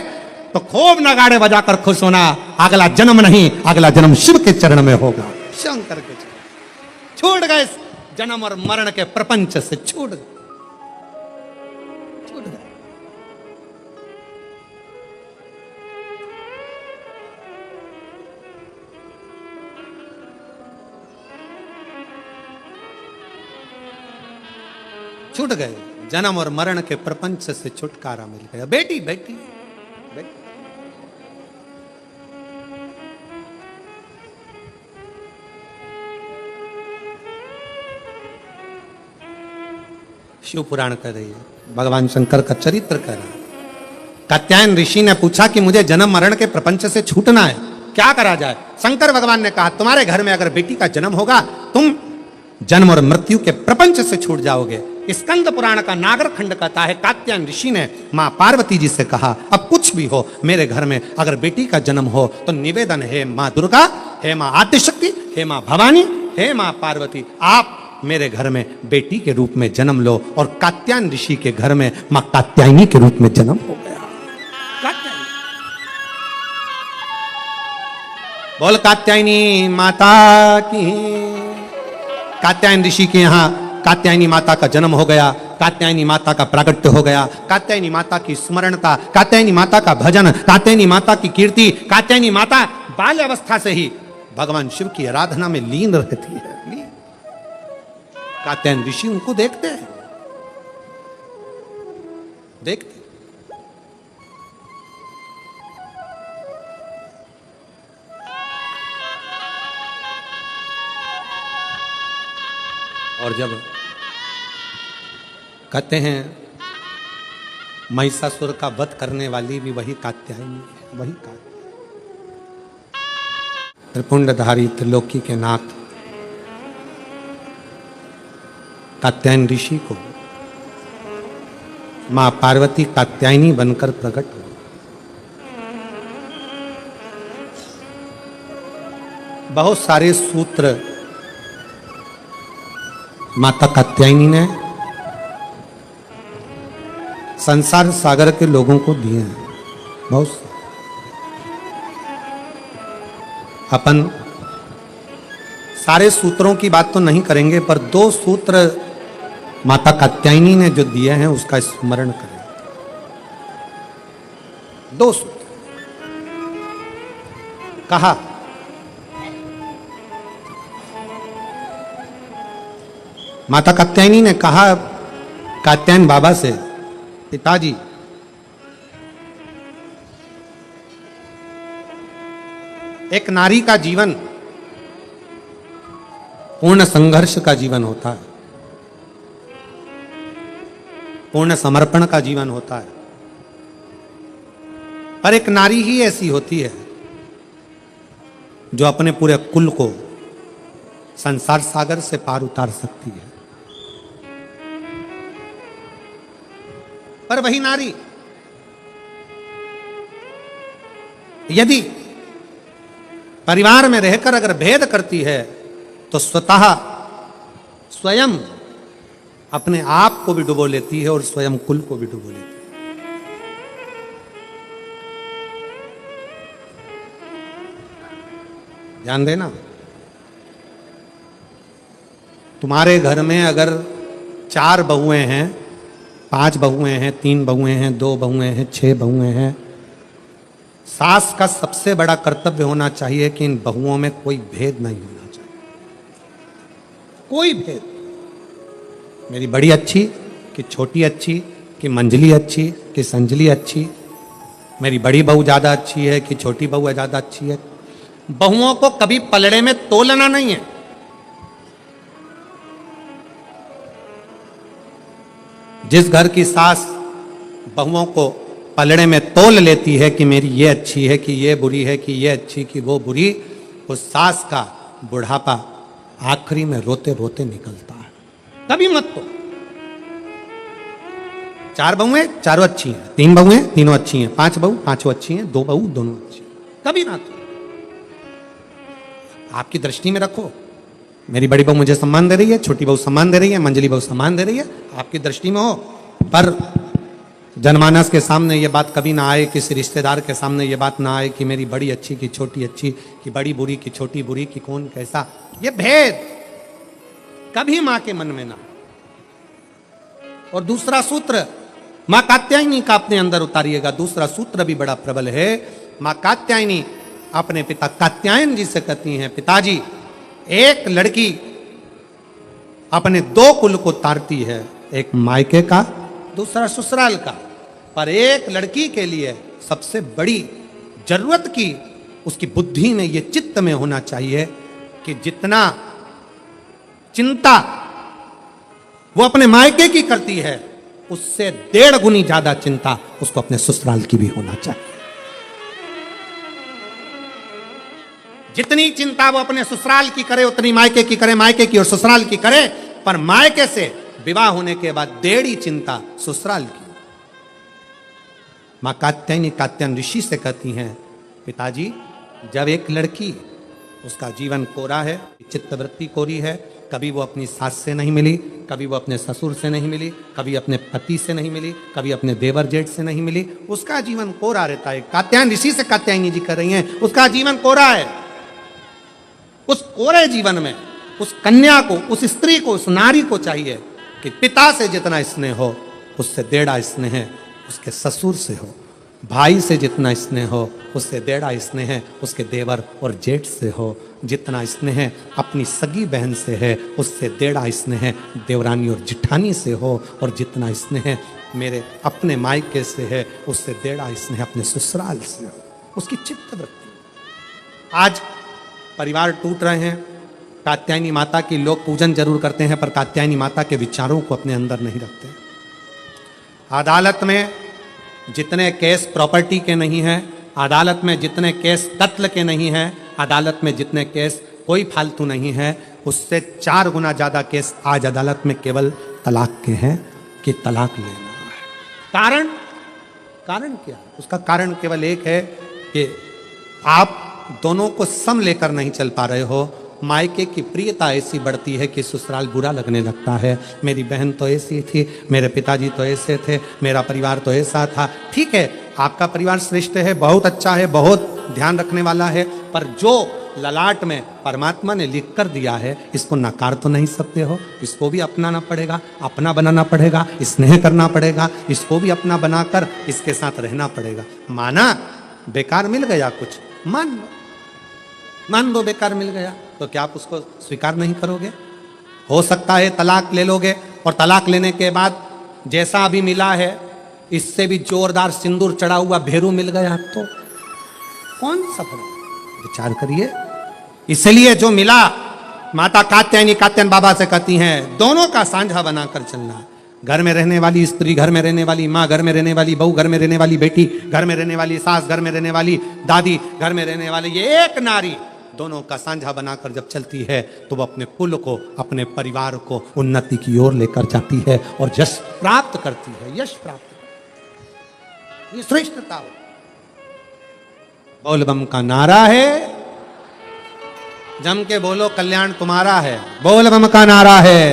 तो खूब नगाड़े बजाकर खुश होना, अगला जन्म नहीं, अगला जन्म शिव के चरण में होगा, शंकर के चरण। छूट गए जन्म और मरण के प्रपंच से, छूट गए। छूट गए जन्म और मरण के प्रपंच से, छुटकारा मिल गया। बेटी बेटी बेटी। शिव पुराण कर रही है, भगवान शंकर का चरित्र कर रहा है। कात्यायन ऋषि ने पूछा कि मुझे जन्म मरण के प्रपंच से छूटना है, क्या करा जाए? शंकर भगवान ने कहा तुम्हारे घर में अगर बेटी का जन्म होगा, तुम जन्म और मृत्यु के प्रपंच से छूट जाओगे। स्कंद पुराण का नागर खंड कहता है, कात्यायन ऋषि ने मां पार्वती जी से कहा, अब कुछ भी हो, मेरे घर में अगर बेटी का जन्म हो तो निवेदन है मां दुर्गा, हे मां आदिशक्ति, हे मां भवानी, हे मां पार्वती, आप मेरे घर में बेटी के रूप में जन्म लो। और कात्यायन ऋषि के घर में मां कात्यायनी के रूप में जन्म हो गया। बोल कात्यायनी माता की। कात्यायन ऋषि के यहां कात्यायनी माता का जन्म हो गया, कात्यायनी माता का प्राकट्य हो गया, कात्यायनी माता की स्मरणता, कात्यायनी माता का भजन, कात्यायनी माता की कीर्ति। कात्यायनी माता बाल्य अवस्था से ही भगवान शिव की आराधना में लीन रहती है। कात्यायन ऋषि उनको देखते हैं, देखते। और जब कहते हैं महिषासुर का वध करने वाली भी वही कात्यायनी है, वही त्रिपुंडधारी त्रिलोकी के नाथ कात्यायन ऋषि को मां पार्वती कात्यायनी बनकर प्रकट हुई। बहुत सारे सूत्र माता कात्यायनी ने संसार सागर के लोगों को दिए हैं, बहुत से। अपन सारे सूत्रों की बात तो नहीं करेंगे, पर 2 सूत्र माता कात्यायनी ने जो दिए हैं उसका स्मरण करें। 2 सूत्र कहा, माता कात्यायनी ने कहा कात्यायन बाबा से, पिताजी एक नारी का जीवन पूर्ण संघर्ष का जीवन होता है, पूर्ण समर्पण का जीवन होता है। पर एक नारी ही ऐसी होती है जो अपने पूरे कुल को संसार सागर से पार उतार सकती है। पर वही नारी यदि परिवार में रहकर अगर भेद करती है तो स्वतः स्वयं अपने आप को भी डुबो लेती है और स्वयं कुल को भी डुबो लेती है। ध्यान देना, तुम्हारे घर में अगर 4 बहुएं हैं, 5 बहुएं हैं, 3 बहुएं हैं, 2 बहुएं हैं, 6 बहुएं हैं, सास का सबसे बड़ा कर्तव्य होना चाहिए कि इन बहुओं में कोई भेद नहीं होना चाहिए, कोई भेद। मेरी बड़ी अच्छी कि छोटी अच्छी, कि मंजली अच्छी कि संजली अच्छी, मेरी बड़ी बहू ज्यादा अच्छी है कि छोटी बहू ज्यादा अच्छी है। बहुओं को कभी पलड़े में तोलना नहीं है। जिस घर की सास बहुओं को पलड़े में तोल लेती है कि मेरी ये अच्छी है कि ये बुरी है, कि ये अच्छी कि वो बुरी, उस सास का बुढ़ापा आखिरी में रोते रोते निकलता है। कभी मत तो 4 बहुएं, चारों अच्छी हैं, 3 बहुएं, तीनों अच्छी हैं, 5 बहू, पांचों अच्छी हैं, 2 बहू, दोनों अच्छी हैं। कभी ना तो आपकी दृष्टि में रखो, मेरी बड़ी बहू मुझे सम्मान दे रही है, छोटी बहू सम्मान दे रही है, मंजली बहू सम्मान दे रही है, आपकी दृष्टि में हो। पर जनमानस के सामने ये बात कभी ना आए, किसी रिश्तेदार के सामने ये बात ना आए कि मेरी बड़ी अच्छी की छोटी अच्छी, कि बड़ी बुरी की छोटी बुरी, की कौन कैसा, ये भेद कभी मां के मन में ना। और दूसरा सूत्र मां कात्यायनी का अपने अंदर उतारिएगा। दूसरा सूत्र भी बड़ा प्रबल है। मां कात्यायनी अपने पिता कात्यायन जी से कहती हैं, पिताजी एक लड़की अपने दो कुल को तारती है, एक मायके का दूसरा ससुराल का, पर एक लड़की के लिए सबसे बड़ी जरूरत की उसकी बुद्धि में, ये चित्त में होना चाहिए कि जितना चिंता वो अपने मायके की करती है उससे 1.5 गुनी ज्यादा चिंता उसको अपने ससुराल की भी होना चाहिए। जितनी चिंता वो अपने ससुराल की करे उतनी मायके की करे, मायके की और ससुराल की करे, पर मायके से विवाह होने के बाद 1.5 चिंता ससुराल की। मां कात्यायनी कात्यायन ऋषि से कहती हैं, पिताजी जब एक लड़की, उसका जीवन कोरा है, चित्तवृत्ति कोरी है, कभी वो अपनी सास से नहीं मिली, कभी वो अपने ससुर से नहीं मिली, कभी अपने पति से नहीं मिली, कभी अपने देवर जेठ से नहीं मिली, उसका जीवन कोरा रहता है। कात्यायन ऋषि से कात्यायनी जी कर रही हैं, उसका जीवन कोरा है। उस कोरे जीवन में उस कन्या को, उस स्त्री को, उस नारी को चाहिए कि पिता से जितना स्नेह हो उससे 1.5 स्नेह उसके ससुर से हो, भाई से जितना स्नेह हो उससे 1.5 स्नेह उसके देवर और जेठ से हो, जितना स्नेह अपनी सगी बहन से है उससे 1.5 स्नेह देवरानी और जिठानी से हो, और जितना स्नेह मेरे अपने मायके से है उससे 1.5 स्नेह अपने ससुराल से हो। उसकी चित्तवृत्ति। आज परिवार टूट रहे हैं, कात्यायनी माता की लोग पूजन जरूर करते हैं पर कात्यायनी माता के विचारों को अपने अंदर नहीं रखते। अदालत में जितने केस प्रॉपर्टी के नहीं हैं, अदालत में जितने केस कत्ल के नहीं हैं, अदालत में जितने केस कोई फालतू नहीं है, उससे 4 गुना ज्यादा केस आज अदालत में केवल तलाक के हैं कि तलाक लेना है। कारण क्या? उसका कारण केवल एक है कि आप दोनों को सम लेकर नहीं चल पा रहे हो। मायके की प्रियता ऐसी बढ़ती है कि ससुराल बुरा लगने लगता है। मेरी बहन तो ऐसी थी, मेरे पिताजी तो ऐसे थे, मेरा परिवार तो ऐसा था। ठीक है, आपका परिवार श्रेष्ठ है, बहुत अच्छा है, बहुत ध्यान रखने वाला है, पर जो ललाट में परमात्मा ने लिख कर दिया है इसको नकार तो नहीं सकते हो। इसको भी अपनाना पड़ेगा, अपना बनाना पड़ेगा, स्नेह करना पड़ेगा, इसको भी अपना बनाकर इसके साथ रहना पड़ेगा। माना बेकार मिल गया कुछ, मान दो बेकार मिल गया, तो क्या आप उसको स्वीकार नहीं करोगे? हो सकता है तलाक ले लोगे और तलाक लेने के बाद जैसा अभी मिला है इससे भी जोरदार सिंदूर चढ़ा हुआ भेरू मिल गया तो कौन सा फर्क? विचार करिए। इसलिए जो मिला, माता कात्यायनी कात्यायन बाबा से कहती हैं, दोनों का साझा बनाकर चलना है। घर में रहने वाली स्त्री, घर में रहने वाली माँ, घर में रहने वाली बहू, घर में रहने वाली बेटी, घर में रहने वाली सास, घर में रहने वाली दादी, घर में रहने वाली ये एक नारी, दोनों का साझा बनाकर जब चलती है तो वो अपने कुल को, अपने परिवार को उन्नति की ओर लेकर जाती है और यश प्राप्त करती है, यश प्राप्त करती है। ये श्रेष्ठता हो। बोल बम का नारा है, जम के बोलो कल्याण तुम्हारा है। बोल बम का नारा है,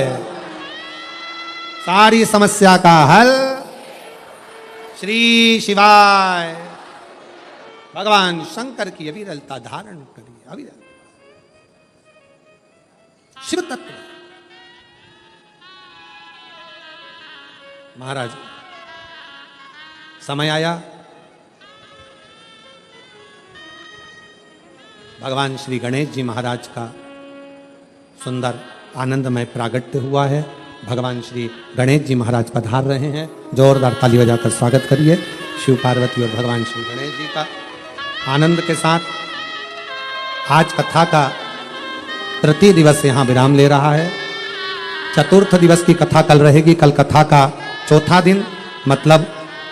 सारी समस्या का हल श्री शिवाय भगवान शंकर की अविरलता धारण करिए। अविरल शिव तत्व। महाराज समय आया, भगवान श्री गणेश जी महाराज का सुंदर आनंदमय प्रागट्य हुआ है। भगवान श्री गणेश जी महाराज पधार रहे हैं। जोरदार ताली बजाकर स्वागत करिए। शिव पार्वती और भगवान श्री गणेश जी का आनंद के साथ आज कथा का तृतीय दिवस यहाँ विराम ले रहा है। चतुर्थ दिवस की कथा कल रहेगी। कल कथा का चौथा दिन, मतलब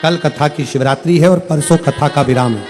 कल कथा की शिवरात्रि है और परसों कथा का विराम है।